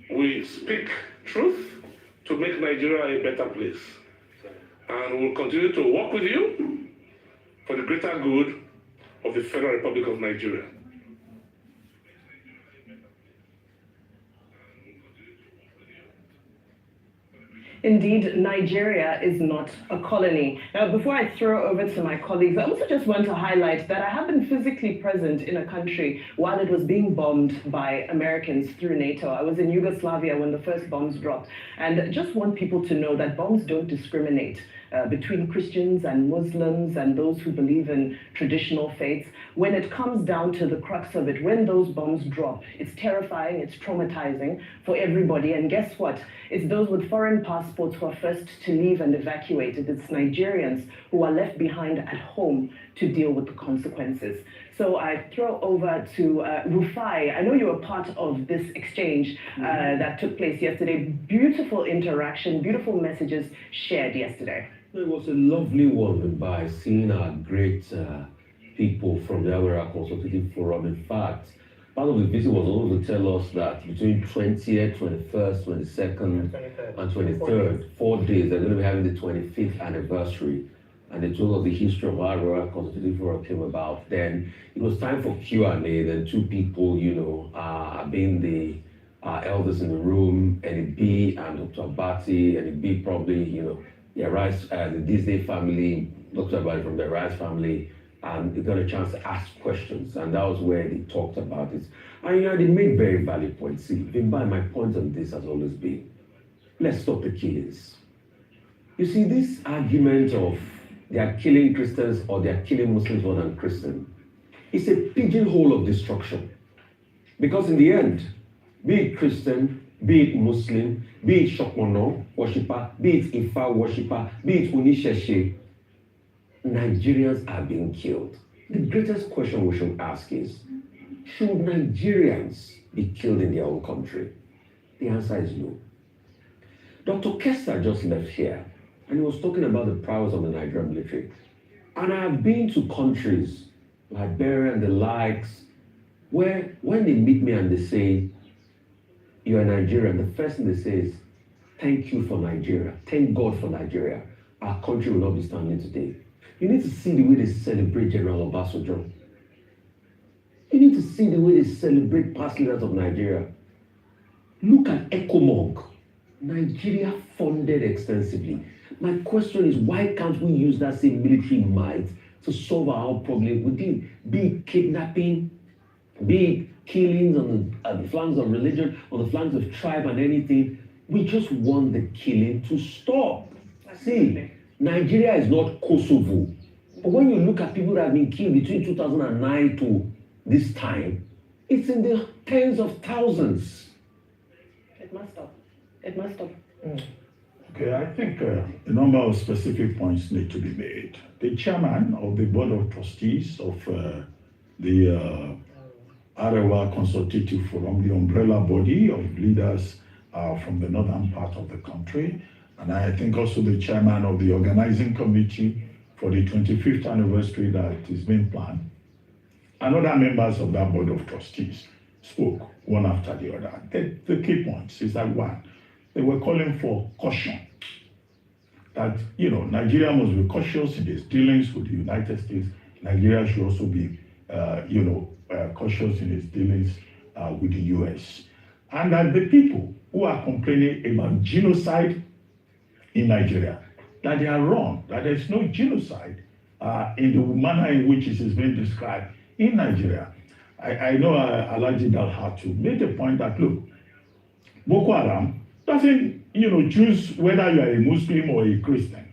We speak truth to make Nigeria a better place. And we'll continue to work with you for the greater good of the Federal Republic of Nigeria. Indeed, Nigeria is not a colony. Now, before I throw over to my colleagues, I also just want to highlight that I have been physically present in a country while it was being bombed by Americans through NATO. I was in Yugoslavia when the first bombs dropped, and just want people to know that bombs don't discriminate between Christians and Muslims and those who believe in traditional faiths. When it comes down to the crux of it, when those bombs drop, it's terrifying, it's traumatizing for everybody. And guess what? It's those with foreign passports who are first to leave and evacuated. It's Nigerians who are left behind at home to deal with the consequences. So I throw over to Rufai. I know you were part of this exchange that took place yesterday. Beautiful interaction, beautiful messages shared yesterday. It was a lovely one by seeing our great people from the Awera Consultative Forum. In fact, part of the visit was also to tell us that between 20th, 21st, 22nd, and 23rd, 4 days, they're going to be having the 25th anniversary. And they told us the history of how Awera Consultative Forum came about. Then it was time for Q&A. Then two people, being the elders in the room, NEB and Dr. Abati. NEB probably, the Disney family, Dr. Abati from the Rice family, and they got a chance to ask questions. And that was where they talked about it. And they made very valid points. See, my point on this has always been, let's stop the killings. You see, this argument of they are killing Christians or they are killing Muslims more than Christians, it's a pigeonhole of destruction. Because in the end, be it Christian, be it Muslim, be it Shokono worshipper, be it Ifa worshipper, be it Onisheshe, Nigerians are being killed. The greatest question we should ask is, should Nigerians be killed in their own country? The answer is no. Dr. Kester just left here, and he was talking about the prowess of the Nigerian military. And I have been to countries, Liberia and the likes, where when they meet me and they say, you're Nigerian, the first thing they say is, thank you for Nigeria. Thank God for Nigeria. Our country will not be standing today. You need to see the way they celebrate General Obasanjo. You need to see the way they celebrate past leaders of Nigeria. Look at ECOMOG. Nigeria funded extensively. My question is, why can't we use that same military might to solve our own problem within, be it kidnapping, be it killings on the flanks of religion, on the flanks of tribe and anything? We just want the killing to stop. See, Nigeria is not Kosovo. But when you look at people that have been killed between 2009 to this time, it's in the tens of thousands. It must stop. It must stop. Okay, I think a number of specific points need to be made. The chairman of the Board of Trustees of the Arewa Consultative Forum, the umbrella body of leaders from the northern part of the country, and I think also the chairman of the organizing committee for the 25th anniversary that is being planned, and other members of that Board of Trustees spoke one after the other. The key points is that one, they were calling for caution. That, Nigeria must be cautious in its dealings with the United States. Nigeria should also be, cautious in its dealings with the US. And that the people who are complaining about genocide in Nigeria, that they are wrong, that there is no genocide in the manner in which it is being described in Nigeria. I know Alhaji Dalhatu made the point that, look, Boko Haram doesn't, choose whether you are a Muslim or a Christian.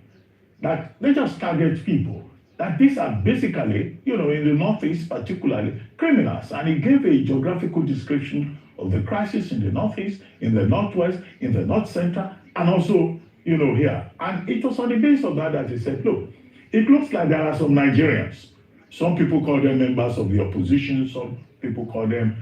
That they just target people. That these are basically, in the Northeast particularly, criminals. And he gave a geographical description of the crisis in the Northeast, in the Northwest, in the North Central, and also, here. And it was on the basis of that he said, look, it looks like there are some Nigerians. Some people call them members of the opposition. Some people call them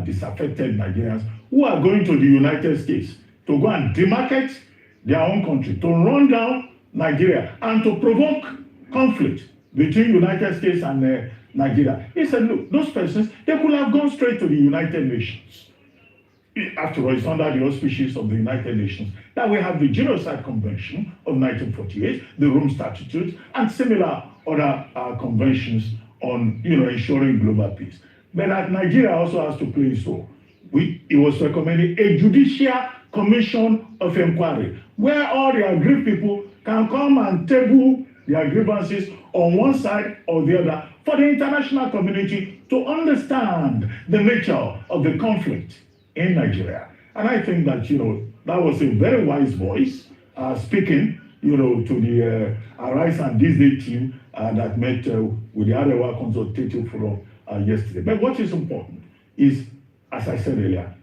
disaffected Nigerians who are going to the United States to go and demarcate their own country, to run down Nigeria, and to provoke conflict between United States and Nigeria. He said, look, those persons, they could have gone straight to the United Nations. After all, it's under the auspices of the United Nations that we have the Genocide Convention of 1948, the Rome Statute, and similar other conventions on, ensuring global peace. But that Nigeria also has to play its role. It was recommending a judicial commission of inquiry where all the aggrieved people can come and table their grievances on one side or the other for the international community to understand the nature of the conflict in Nigeria. And I think that, that was a very wise voice speaking, to the Arise and Disney team that met with the Arewa Consultative Forum yesterday. But what is important is, as I said earlier,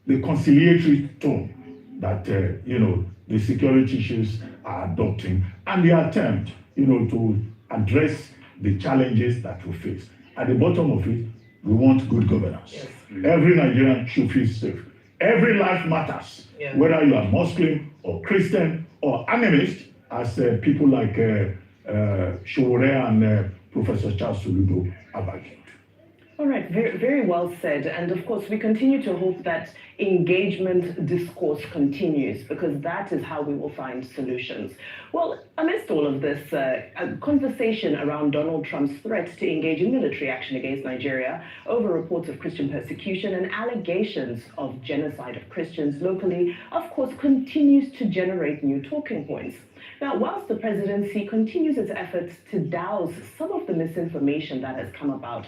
the conciliatory tone that, the security issues are adopting, and the attempt, to address the challenges that we face. At the bottom of it, we want good governance. Yes. Every Nigerian should feel safe. Every life matters, whether you are Muslim or Christian or animist, as people like Showore and Professor Charles Soludo have argued. All right, very, very well said. And of course, we continue to hope that engagement discourse continues, because that is how we will find solutions. Well, amidst all of this, a conversation around Donald Trump's threat to engage in military action against Nigeria over reports of Christian persecution and allegations of genocide of Christians locally, of course, continues to generate new talking points. Now, whilst the presidency continues its efforts to douse some of the misinformation that has come about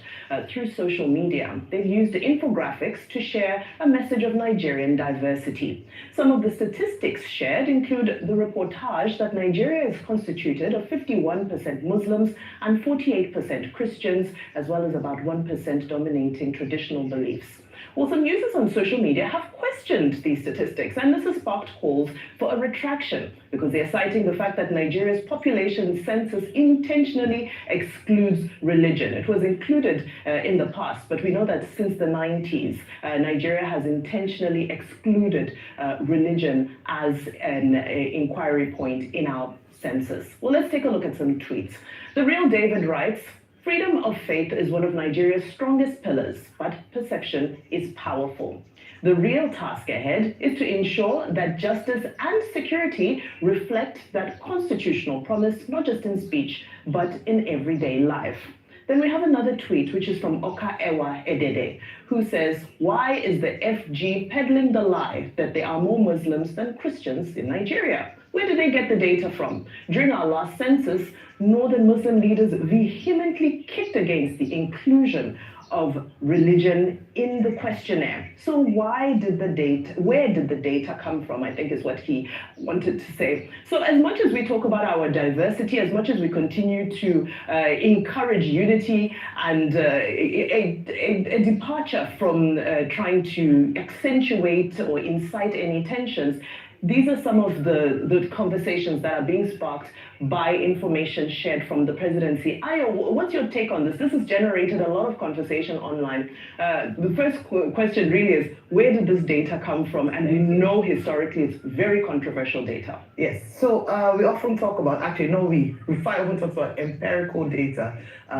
through social media, they've used infographics to share a message of Nigerian diversity. Some of the statistics shared include the reportage that Nigeria is constituted of 51% Muslims and 48% Christians, as well as about 1% dominating traditional beliefs. Well, some users on social media have questioned these statistics, and this has sparked calls for a retraction because they're citing the fact that Nigeria's population census intentionally excludes religion. It was included in the past, but we know that since the 90s, Nigeria has intentionally excluded religion as an inquiry point in our census. Well, let's take a look at some tweets. The Real David writes, "Freedom of faith is one of Nigeria's strongest pillars, but perception is powerful. The real task ahead is to ensure that justice and security reflect that constitutional promise, not just in speech, but in everyday life." Then we have another tweet, which is from Oka Ewa Edede, who says, "Why is the FG peddling the lie that there are more Muslims than Christians in Nigeria? Where did they get the data from? During our last census, Northern Muslim leaders vehemently kicked against the inclusion of religion in the questionnaire. So where did the data come from?" I think is what he wanted to say. So as much as we talk about our diversity, as much as we continue to encourage unity and a departure from trying to accentuate or incite any tensions, these are some of the conversations that are being sparked by information shared from the presidency. Ayo, what's your take on this? This has generated a lot of conversation online. The first question really is, where did this data come from? And we know historically it's very controversial data. Yes, so we often talk about, actually, no, we often talk about empirical data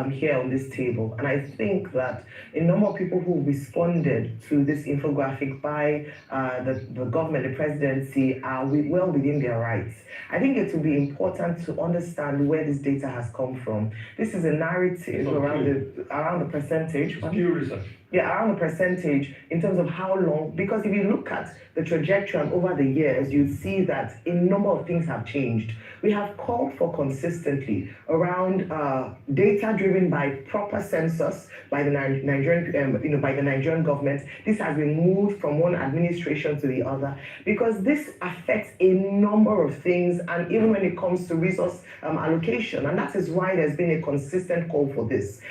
here on this table. And I think that a number of people who responded to this infographic by the government, the presidency, are well within their rights. I think it will be important to understand where this data has come from. This is a narrative around the percentage. Pew Research. Yeah, around the percentage in terms of how long, because if you look at the trajectory and over the years, you see that a number of things have changed. We have called for consistently around data driven by proper census by the Nigerian, by the Nigerian government. This has been moved from one administration to the other because this affects a number of things, and even when it comes to resource allocation, and that is why there's been a consistent call for this.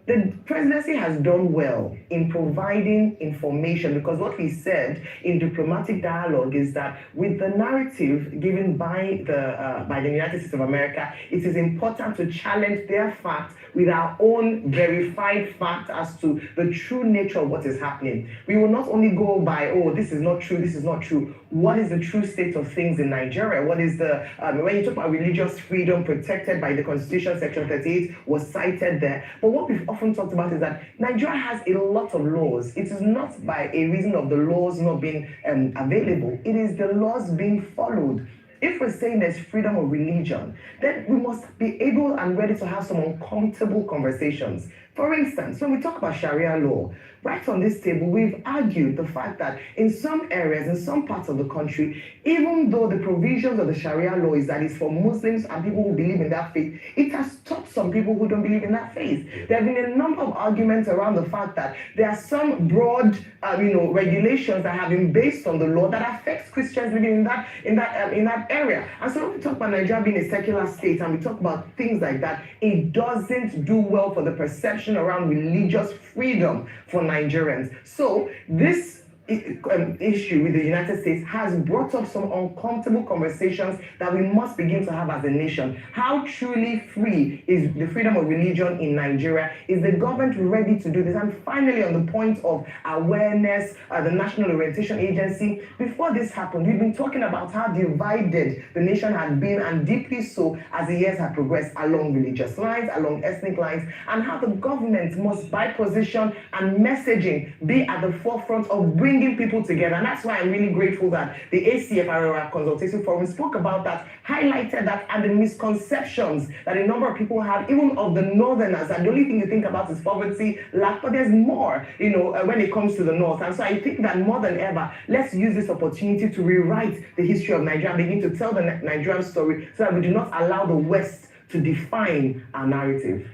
The presidency has done well in providing information, because what we said in diplomatic dialogue is that with the narrative given by the United States of America, it is important to challenge their facts with our own verified fact as to the true nature of what is happening. We will not only go by, oh, this is not true, this is not true. What is the true state of things in Nigeria? What is the, when you talk about religious freedom protected by the Constitution, Section 38 was cited there. But what we've often talked about is that Nigeria has a lot of laws. It is not by a reason of the laws not being available. It is the laws being followed. If we're saying there's freedom of religion, then we must be able and ready to have some uncomfortable conversations. For instance, when we talk about Sharia law, right on this table, we've argued the fact that in some areas, in some parts of the country, even though the provisions of the Sharia law is that it's for Muslims and people who believe in that faith, it has stopped some people who don't believe in that faith. There have been a number of arguments around the fact that there are some broad, regulations that have been based on the law that affects Christians living in that area. And so when we talk about Nigeria being a secular state and we talk about things like that, it doesn't do well for the perception around religious freedom for Nigerians. So this issue with the United States has brought up some uncomfortable conversations that we must begin to have as a nation. How truly free is the freedom of religion in Nigeria? Is the government ready to do this? And finally, on the point of awareness, the National Orientation Agency, before this happened, we've been talking about how divided the nation had been, and deeply so as the years have progressed, along religious lines, along ethnic lines, and how the government must, by position and messaging, be at the forefront of bringing bringing people together. And that's why I'm really grateful that the ACF Consultation Forum spoke about that, highlighted that, and the misconceptions that a number of people have, even of the Northerners. And the only thing you think about is poverty, lack, but there's more, when it comes to the North. And so I think that more than ever, let's use this opportunity to rewrite the history of Nigeria and begin to tell the Nigerian story so that we do not allow the West to define our narrative.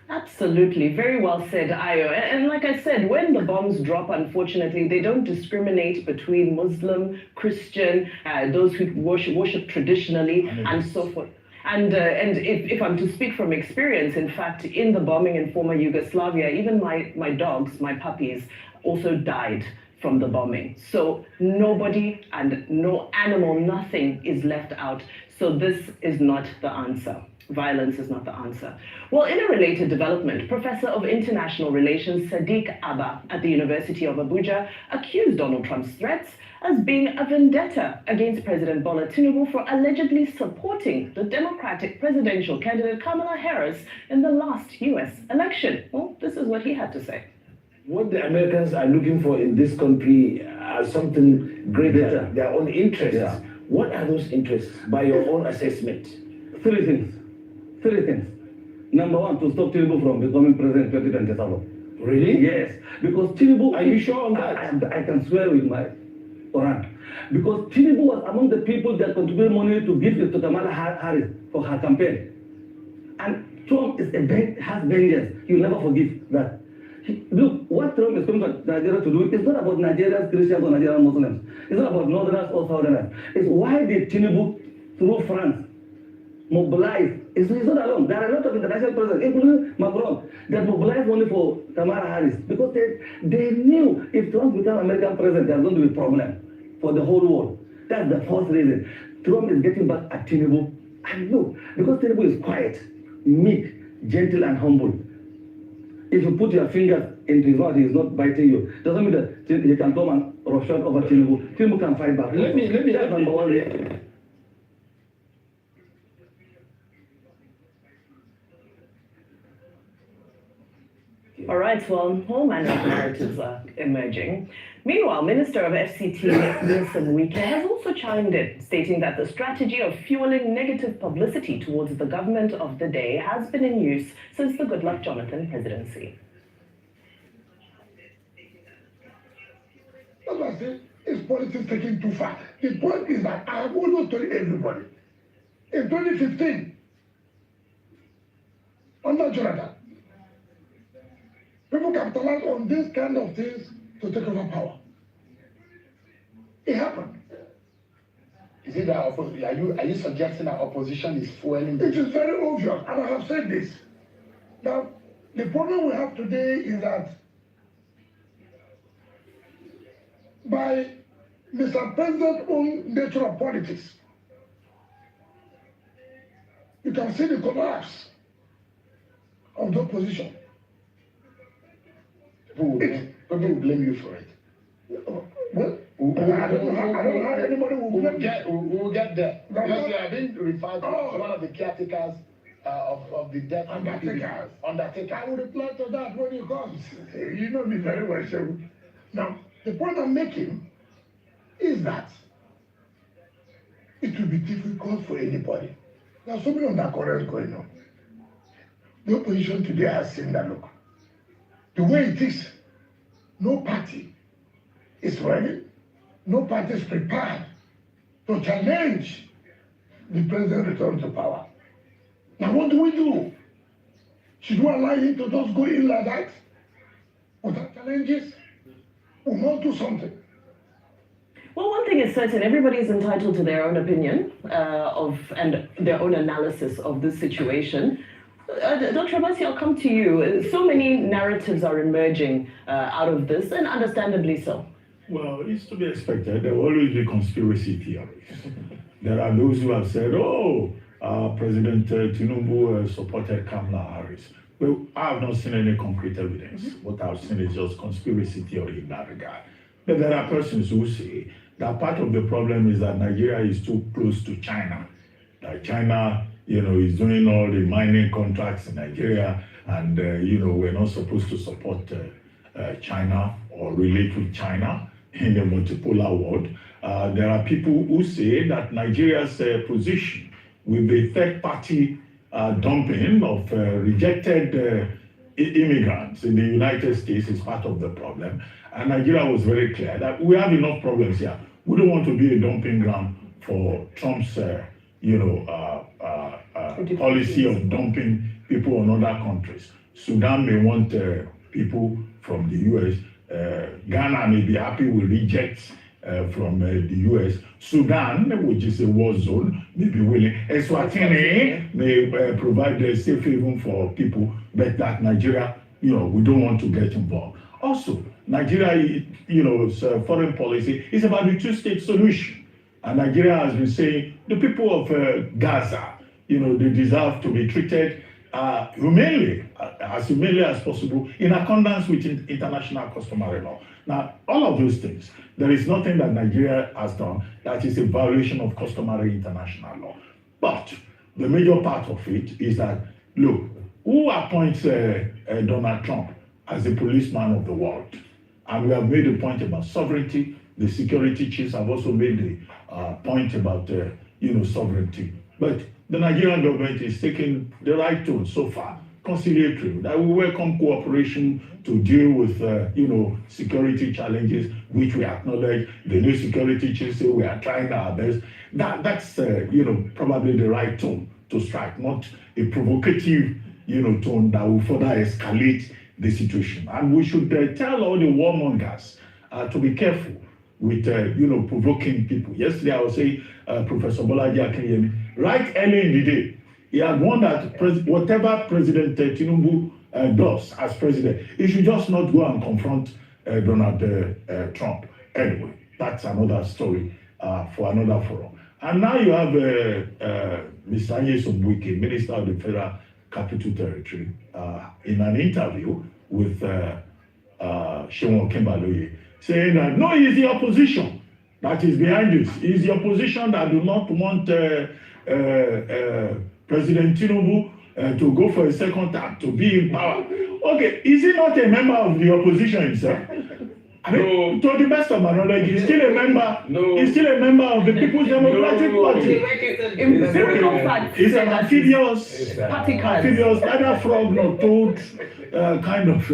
Absolutely. Very well said, Ayo. And like I said, when the bombs drop, unfortunately, they don't discriminate between Muslim, Christian, those who worship traditionally, and so forth. And if I'm to speak from experience, in fact, in the bombing in former Yugoslavia, even my dogs, my puppies, also died from the bombing. So nobody and no animal, nothing is left out. So this is not the answer. Violence is not the answer. Well, in a related development, Professor of International Relations Sadiq Abba at the University of Abuja accused Donald Trump's threats as being a vendetta against President Bola Tinubu for allegedly supporting the Democratic presidential candidate Kamala Harris in the last US election. Well, this is what he had to say. What the Americans are looking for in this country are something greater, their own interests. Yeah. What are those interests by your own assessment? Three things. Number one, to stop Tinubu from becoming president in 2027. Really? Yes. Because Tinubu... Are you sure on that? I can swear with my Quran. Because Tinubu was among the people that contributed money to give it to Kamala Harris for her campaign. And Trump has vengeance. He will never forgive that. Look, what Trump is coming to Nigeria to do is not about Nigerian Christians or Nigerian Muslims. It's not about Northerners or Southerners. It's why did Tinubu, through France, mobilize? It's not alone. There are a lot of international presidents, including Macron, that mobilized money for Kamala Harris because they knew if Trump became American president, there's going to be a problem for the whole world. That's the first reason. Trump is getting back at Tinubu. And look, because Tinubu is quiet, meek, gentle, and humble. If you put your fingers into his mouth, he's not biting you. Doesn't mean that he can come and rush out over Tinubu. Tinubu can fight back. Let me that's number one. All right, well, all manner of narratives are emerging. Meanwhile, Minister of FCT Wilson Wike has also chimed in, stating that the strategy of fueling negative publicity towards the government of the day has been in use since the Goodluck Jonathan presidency. That's what I say. Is politics taking too far? The point is that I have always told everybody, in 2015, under Jonathan, people capitalize on this kind of things to take over power. It happened. Is it that are you suggesting that opposition is fueling this? It is very obvious, and I have said this. Now, the problem we have today is that by Mr. President's own nature of politics, you can see the collapse of the opposition. People will blame you for it. Well, I don't know how anybody will blame we will get there. Because you are being referred to as one of the caretakers of the death Undertaker. I will reply to that when he comes. You know me very well, sir. Now, the point I'm making is that it will be difficult for anybody. There's so many undercurrents going on. The opposition today has seen that look. The way it is, no party is ready, no party is prepared to challenge the president's return to power. Now what do we do? Should we allow him to just go in like that without challenges? We must do something. Well, one thing is certain, everybody is entitled to their own opinion and their own analysis of this situation. Dr. Abasi, I'll come to you. So many narratives are emerging out of this, and understandably so. Well, it's to be expected. There will always be conspiracy theories. There are those who have said, President Tinubu supported Kamala Harris. Well, I have not seen any concrete evidence. What I've seen is just conspiracy theory in that regard. But there are persons who say that part of the problem is that Nigeria is too close to China. That China, is doing all the mining contracts in Nigeria, and, we're not supposed to support China or relate with China in a multipolar world. There are people who say that Nigeria's position with the third-party dumping of rejected immigrants in the United States is part of the problem. And Nigeria was very clear that we have enough problems here. We don't want to be a dumping ground for Trump's, policy of dumping people on other countries. Sudan may want people from the U.S. Ghana may be happy with rejects from the U.S. Sudan, which is a war zone, may be willing. Eswatini may provide a safe haven for people, but that Nigeria, we don't want to get involved. Also, Nigeria, foreign policy is about the two-state solution. And Nigeria has been saying the people of Gaza, they deserve to be treated humanely as possible, in accordance with international customary law. Now, all of those things, there is nothing that Nigeria has done that is a violation of customary international law. But the major part of it is that, look, who appoints Donald Trump as the policeman of the world? And we have made a point about sovereignty. The security chiefs have also made the point about, sovereignty. But the Nigerian government is taking the right tone so far, conciliatory, that we welcome cooperation to deal with, security challenges, which we acknowledge. The new security chiefs say we are trying our best. That's, probably the right tone to strike, not a provocative, tone that will further escalate the situation. And we should tell all the warmongers to be careful with, provoking people. Yesterday, I was saying, Professor Bolaji Akinyemi, right early in the day, he had warned that whatever President Tinubu does as president, he should just not go and confront Donald Trump. Anyway, that's another story for another forum. And now you have Mr. Nyesom Wike, Minister of the Federal Capital Territory, in an interview with Shewon Kembaloye, saying that no, it's the opposition that is behind this. It's the opposition that do not want President Tinubu to go for a second term, to be in power. Okay, is he not a member of the opposition himself? I mean, to the best of my knowledge, he's still a member. No. He's still a member of the People's Democratic Party. It's an amphibious, neither frog nor toad kind of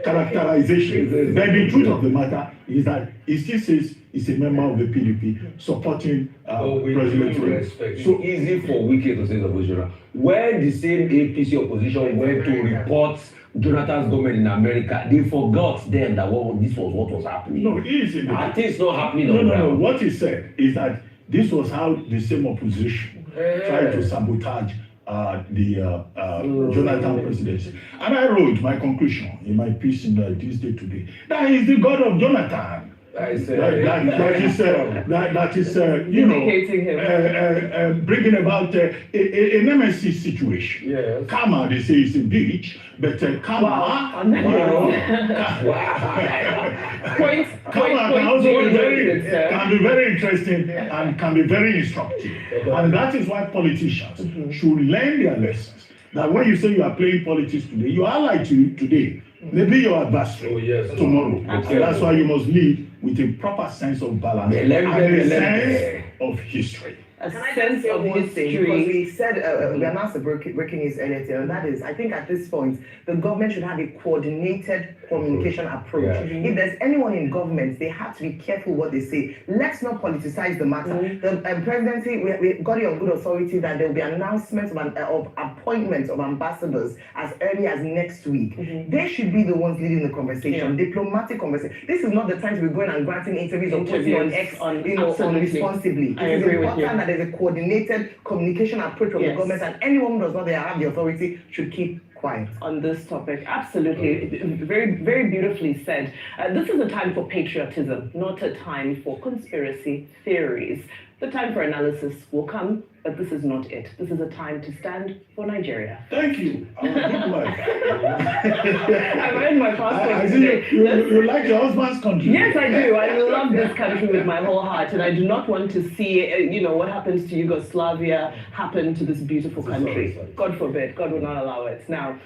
characterization. But the truth of the matter is that he still says he's a member of the PDP supporting President Tinubu. So easy for Wike to say the opposition. When the same APC opposition went to report Jonathan's government in America, they forgot then that this was what was happening. No, it is. Things not happening. No. What he said is that this was how the same opposition tried to sabotage the Jonathan presidency. And I wrote my conclusion in my piece in This Day Today. That is the God of Jonathan. That is bringing about a nemesis situation. Yes. Karma, they say, is a beach, but karma can also be very interesting and can be very instructive. And that is why politicians should learn their lessons. That when you say you are playing politics today, you are allied to you today. Maybe your adversary tomorrow. Okay. That's why you must lead with a proper sense of balance and a sense of history. A sense of history. Because we said, we announced the breaking news earlier today, and that is, I think at this point, the government should have a coordinated communication approach. Yeah. If there's anyone in government, they have to be careful what they say. Let's not politicize the matter. The presidency, we got it on good authority that there will be announcements of appointments of ambassadors as early as next week. They should be the ones leading the conversation, diplomatic conversation. This is not the time to be going and granting interviews or putting on X unresponsibly. I agree with you. There's a coordinated communication approach from the government, and anyone who does not have the authority should keep quiet on this topic. Absolutely. Very, very beautifully said. This is a time for patriotism, not a time for conspiracy theories. The time for analysis will come, but this is not it. This is a time to stand for Nigeria. Thank you. I've earned my passport today. You like your husband's country? Yes, I do. I love this country with my whole heart, and I do not want to see, what happens to Yugoslavia happen to this beautiful country. God forbid. God will not allow it. Now,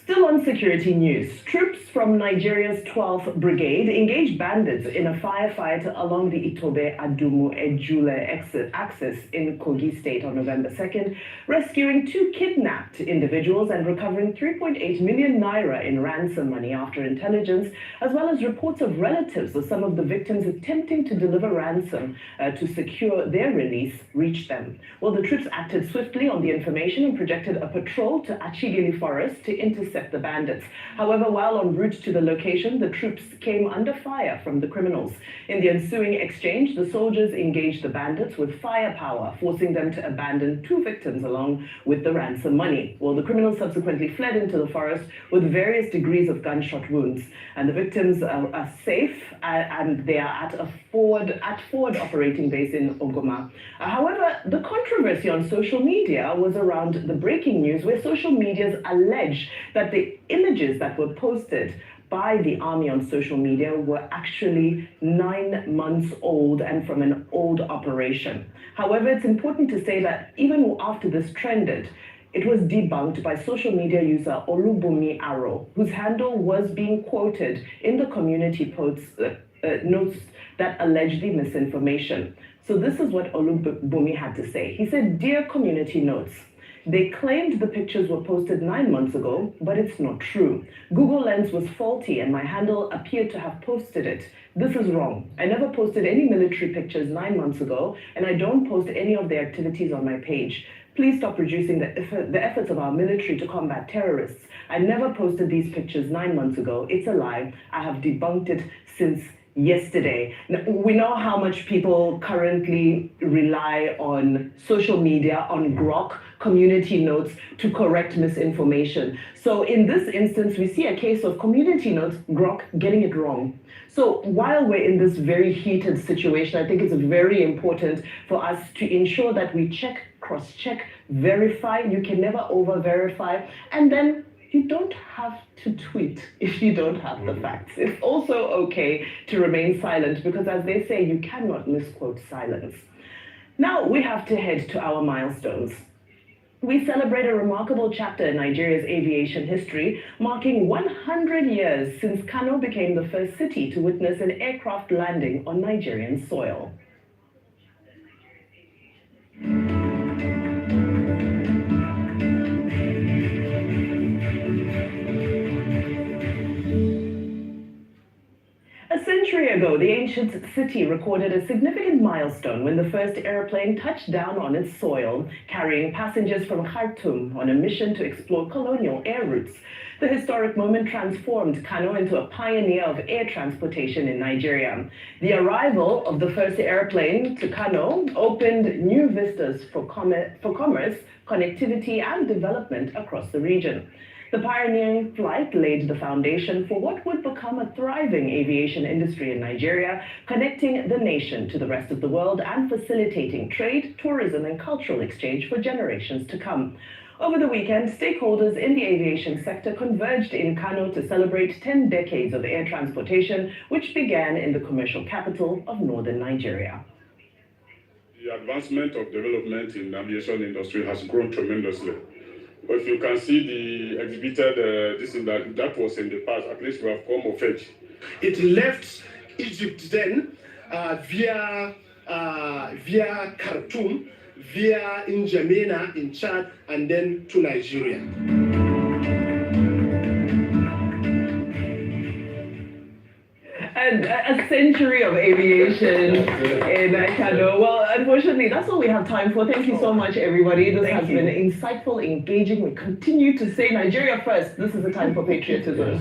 Still on security news, troops from Nigeria's 12th Brigade engaged bandits in a firefight along the Itobe-Adumu-Ejule axis in Kogi State on November 2nd, rescuing 2 kidnapped individuals and recovering 3.8 million naira in ransom money after intelligence, as well as reports of relatives of some of the victims attempting to deliver ransom to secure their release reached them. Well, the troops acted swiftly on the information and projected a patrol to Achigili Forest to intercept the bandits. However, while en route to the location, the troops came under fire from the criminals. In the ensuing exchange, the soldiers engaged the bandits with firepower, forcing them to abandon 2 victims along with the ransom money. Well, the criminals subsequently fled into the forest with various degrees of gunshot wounds, and the victims are safe and they are at Ford operating base in Ogoma. However, the controversy on social media was around the breaking news, where social medias allege that the images that were posted by the army on social media were actually 9 months old and from an old operation. However, it's important to say that even after this trended, it was debunked by social media user Olubumi Aro, whose handle was being quoted in the community posts notes that alleged the misinformation. So this is what Olubumi had to say. He said, "Dear community notes, they claimed the pictures were posted 9 months ago, but it's not true. Google Lens was faulty and my handle appeared to have posted it. This is wrong. I never posted any military pictures 9 months ago, and I don't post any of their activities on my page. Please stop reducing the efforts of our military to combat terrorists. I never posted these pictures 9 months ago. It's a lie. I have debunked it since yesterday." Now, we know how much people currently rely on social media, on Grok, community notes to correct misinformation. So in this instance, we see a case of community notes, Grok getting it wrong. So while we're in this very heated situation, I think it's very important for us to ensure that we check, cross-check, verify. You can never over-verify. And then you don't have to tweet if you don't have the facts. It's also okay to remain silent because, as they say, you cannot misquote silence. Now we have to head to our milestones. We celebrate a remarkable chapter in Nigeria's aviation history, marking 100 years since Kano became the first city to witness an aircraft landing on Nigerian soil. A century ago, the ancient city recorded a significant milestone when the first airplane touched down on its soil, carrying passengers from Khartoum on a mission to explore colonial air routes. The historic moment transformed Kano into a pioneer of air transportation in Nigeria. The arrival of the first airplane to Kano opened new vistas for commerce, connectivity, and development across the region. The pioneering flight laid the foundation for what would become a thriving aviation industry in Nigeria, connecting the nation to the rest of the world and facilitating trade, tourism, and cultural exchange for generations to come. Over the weekend, stakeholders in the aviation sector converged in Kano to celebrate 10 decades of air transportation, which began in the commercial capital of northern Nigeria. The advancement of development in the aviation industry has grown tremendously. But if you can see the exhibited that was in the past, at least we have come of age. It left Egypt then via Khartoum, via N'Djamena in Chad, and then to Nigeria. And a century of aviation in Kano. Well, unfortunately, that's all we have time for. Thank you so much, everybody. This has been insightful, engaging. We continue to say Nigeria first. This is a time for patriotism.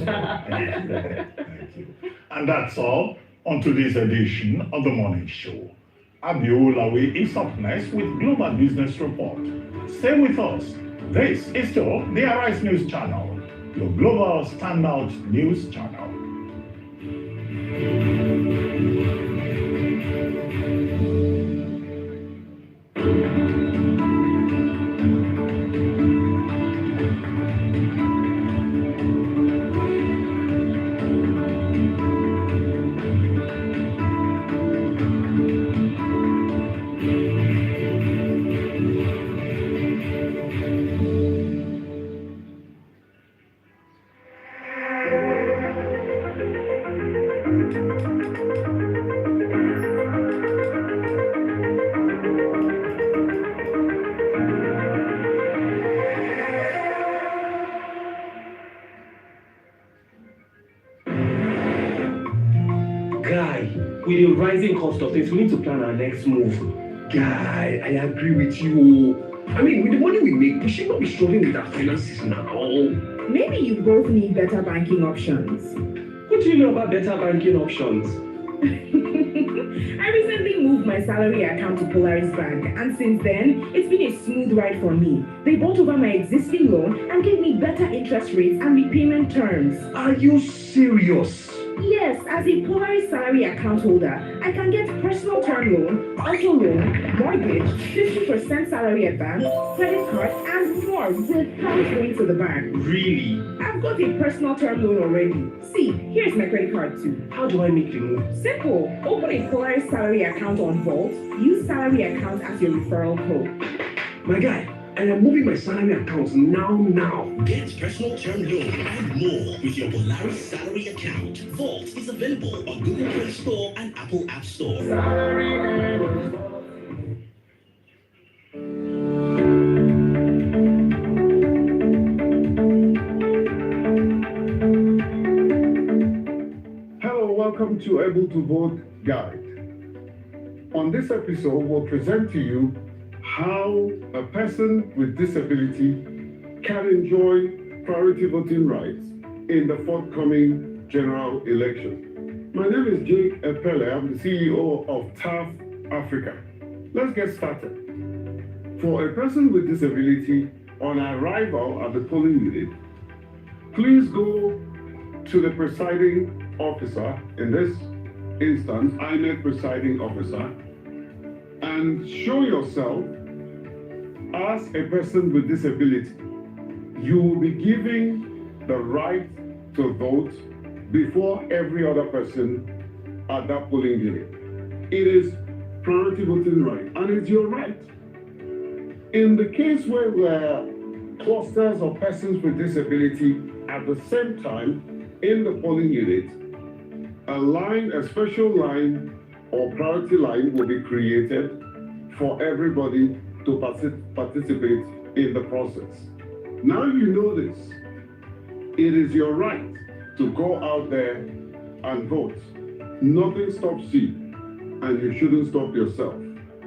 And that's all on today's edition of The Morning Show. Abiolawe is up next with Global Business Report. Stay with us. This is still the Arise News Channel, your global standout news channel. Guy, with the rising cost of things, we need to plan our next move. Guy, I agree with you. I mean, with the money we make, we should not be struggling with our finances now. Maybe you both need better banking options. What do you know about better banking options? I recently moved my salary account to Polaris Bank, and since then, it's been a smooth ride for me. They bought over my existing loan and gave me better interest rates and repayment terms. Are you serious? Yes, as a Polaris salary account holder, I can get personal term loan, auto loan, mortgage, 50% salary advance, credit card, and more without going to the bank. Really? I've got a personal term loan already. See, here's my credit card too. How do I make the move? Simple. Open a Polaris salary account on Vault. Use salary account as your referral code. My guy, I am moving my salary account now. Get personal term loan and more with your Polaris salary account. Vault is available on Google Play Store and Apple App Store. Hello, welcome to Able to Vote Guide. On this episode, we'll present to you how a person with disability can enjoy priority voting rights in the forthcoming general election. My name is Jake Epele. I'm the CEO of TAF Africa. Let's get started. For a person with disability, on arrival at the polling unit, please go to the presiding officer, in this instance, INEC presiding officer, and show yourself as a person with disability. You will be given the right to vote before every other person at that polling unit. It is priority voting right, and it's your right. In the case where there are clusters of persons with disability at the same time in the polling unit, a special line or priority line will be created for everybody to participate in the process. Now you know this. It is your right to go out there and vote. Nothing stops you, and you shouldn't stop yourself.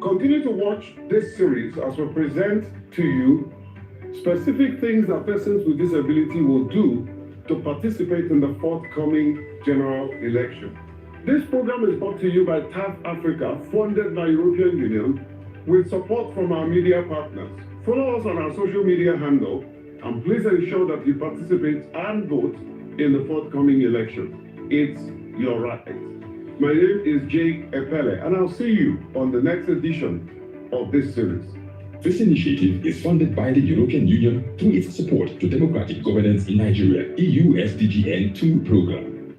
Continue to watch this series as we present to you specific things that persons with disability will do to participate in the forthcoming general election. This program is brought to you by TAF Africa, funded by European Union, with support from our media partners. Follow us on our social media handle, and please ensure that you participate and vote in the forthcoming election. It's your right. My name is Jake Epele, and I'll see you on the next edition of this series. This initiative is funded by the European Union through its support to democratic governance in Nigeria, EU SDGN 2 program.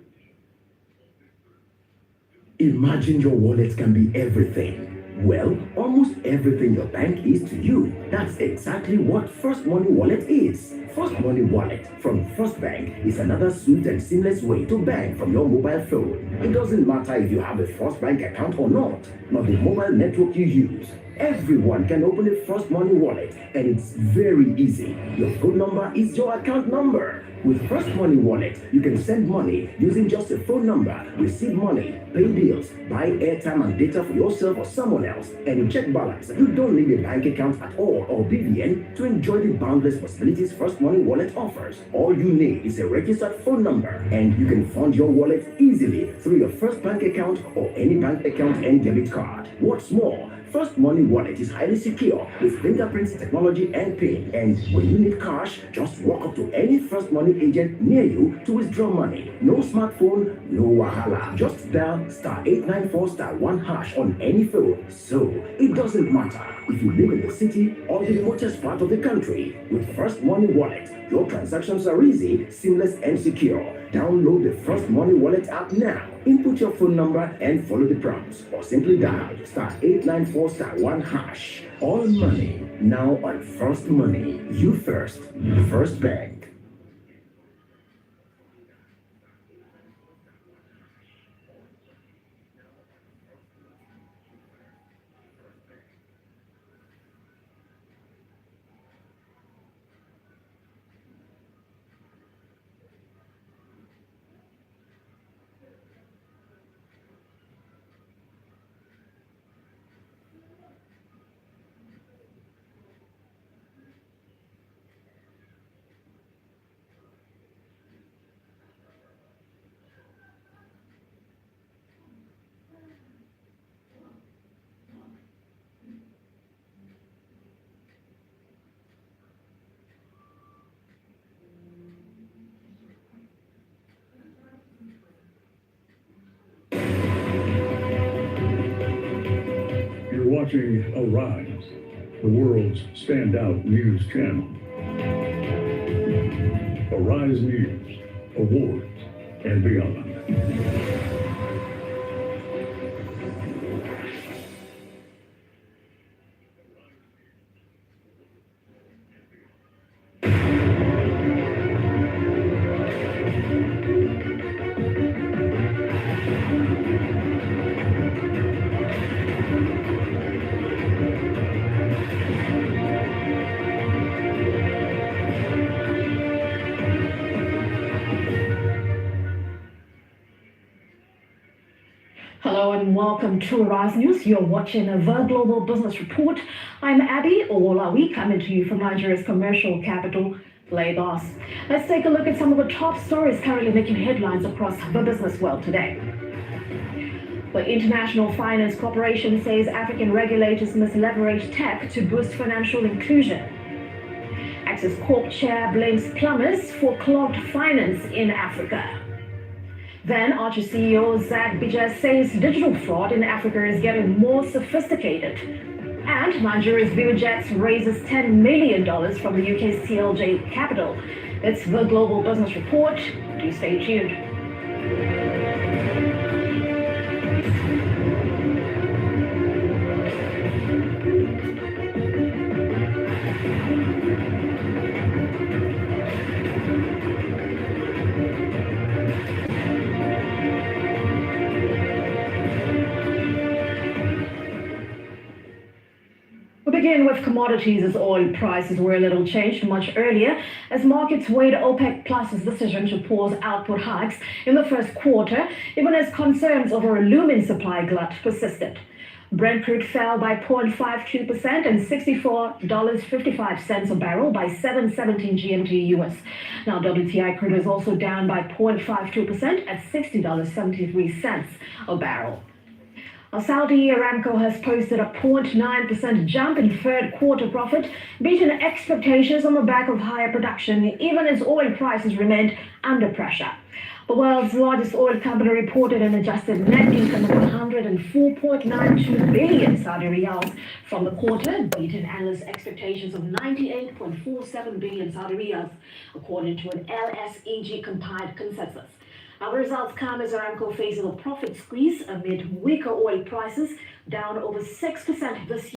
Imagine your wallet can be everything. Well, almost everything your bank is to you. That's exactly what First Money Wallet is. First Money Wallet from First Bank is another smooth and seamless way to bank from your mobile phone. It doesn't matter if you have a First Bank account or not the mobile network you use. Everyone can open a First Money Wallet, and it's very easy. Your phone number is your account number. With First Money Wallet, you can send money using just a phone number, receive money, pay bills, buy airtime and data for yourself or someone else, and check balance. You don't need a bank account at all or BVN to enjoy the boundless possibilities First Money Wallet offers. All you need is a registered phone number, and you can fund your wallet easily through your First Bank account or any bank account and debit card. What's more, First Money Wallet is highly secure with fingerprint technology and PIN. And when you need cash, just walk up to any First Money agent near you to withdraw money. No smartphone, no wahala. Just dial *894*1# on any phone. So it doesn't matter if you live in the city or the remotest part of the country. With First Money Wallet, your transactions are easy, seamless, and secure. Download the First Money Wallet app now. Input your phone number and follow the prompts, or simply dial *894*1#. All money now on First Money. You first, First Bank. watching Arise, the world's standout news channel. Arise News, awards, and beyond. Hello and welcome to Arise News. You're watching the Global Business Report. I'm Abby Owolawi, coming to you from Nigeria's commercial capital, Lagos. Let's take a look at some of the top stories currently making headlines across the business world today. The International Finance Corporation says African regulators must leverage tech to boost financial inclusion. Axis Corp chair blames plumbers for clogged finance in Africa. Then Archer CEO Zach Bija says digital fraud in Africa is getting more sophisticated. And Nigeria's Viewjets raises $10 million from the UK's TLJ capital. It's the Global Business Report. Do stay tuned. We begin with commodities as oil prices were a little changed much earlier as markets weighed OPEC Plus's decision to pause output hikes in the first quarter, even as concerns over a looming supply glut persisted. Brent crude fell by 0.52% and $64.55 a barrel by 7:17 GMT US. Now WTI crude is also down by 0.52% at $60.73 a barrel. Saudi Aramco has posted a 0.9% jump in third quarter profit, beating expectations on the back of higher production, even as oil prices remained under pressure. The world's largest oil company reported an adjusted net income of 104.92 billion Saudi riyals from the quarter, beating analysts' expectations of 98.47 billion Saudi riyals, according to an LSEG compiled consensus. Now, the results come as Aramco faces a profit squeeze amid weaker oil prices, down over 6% this year.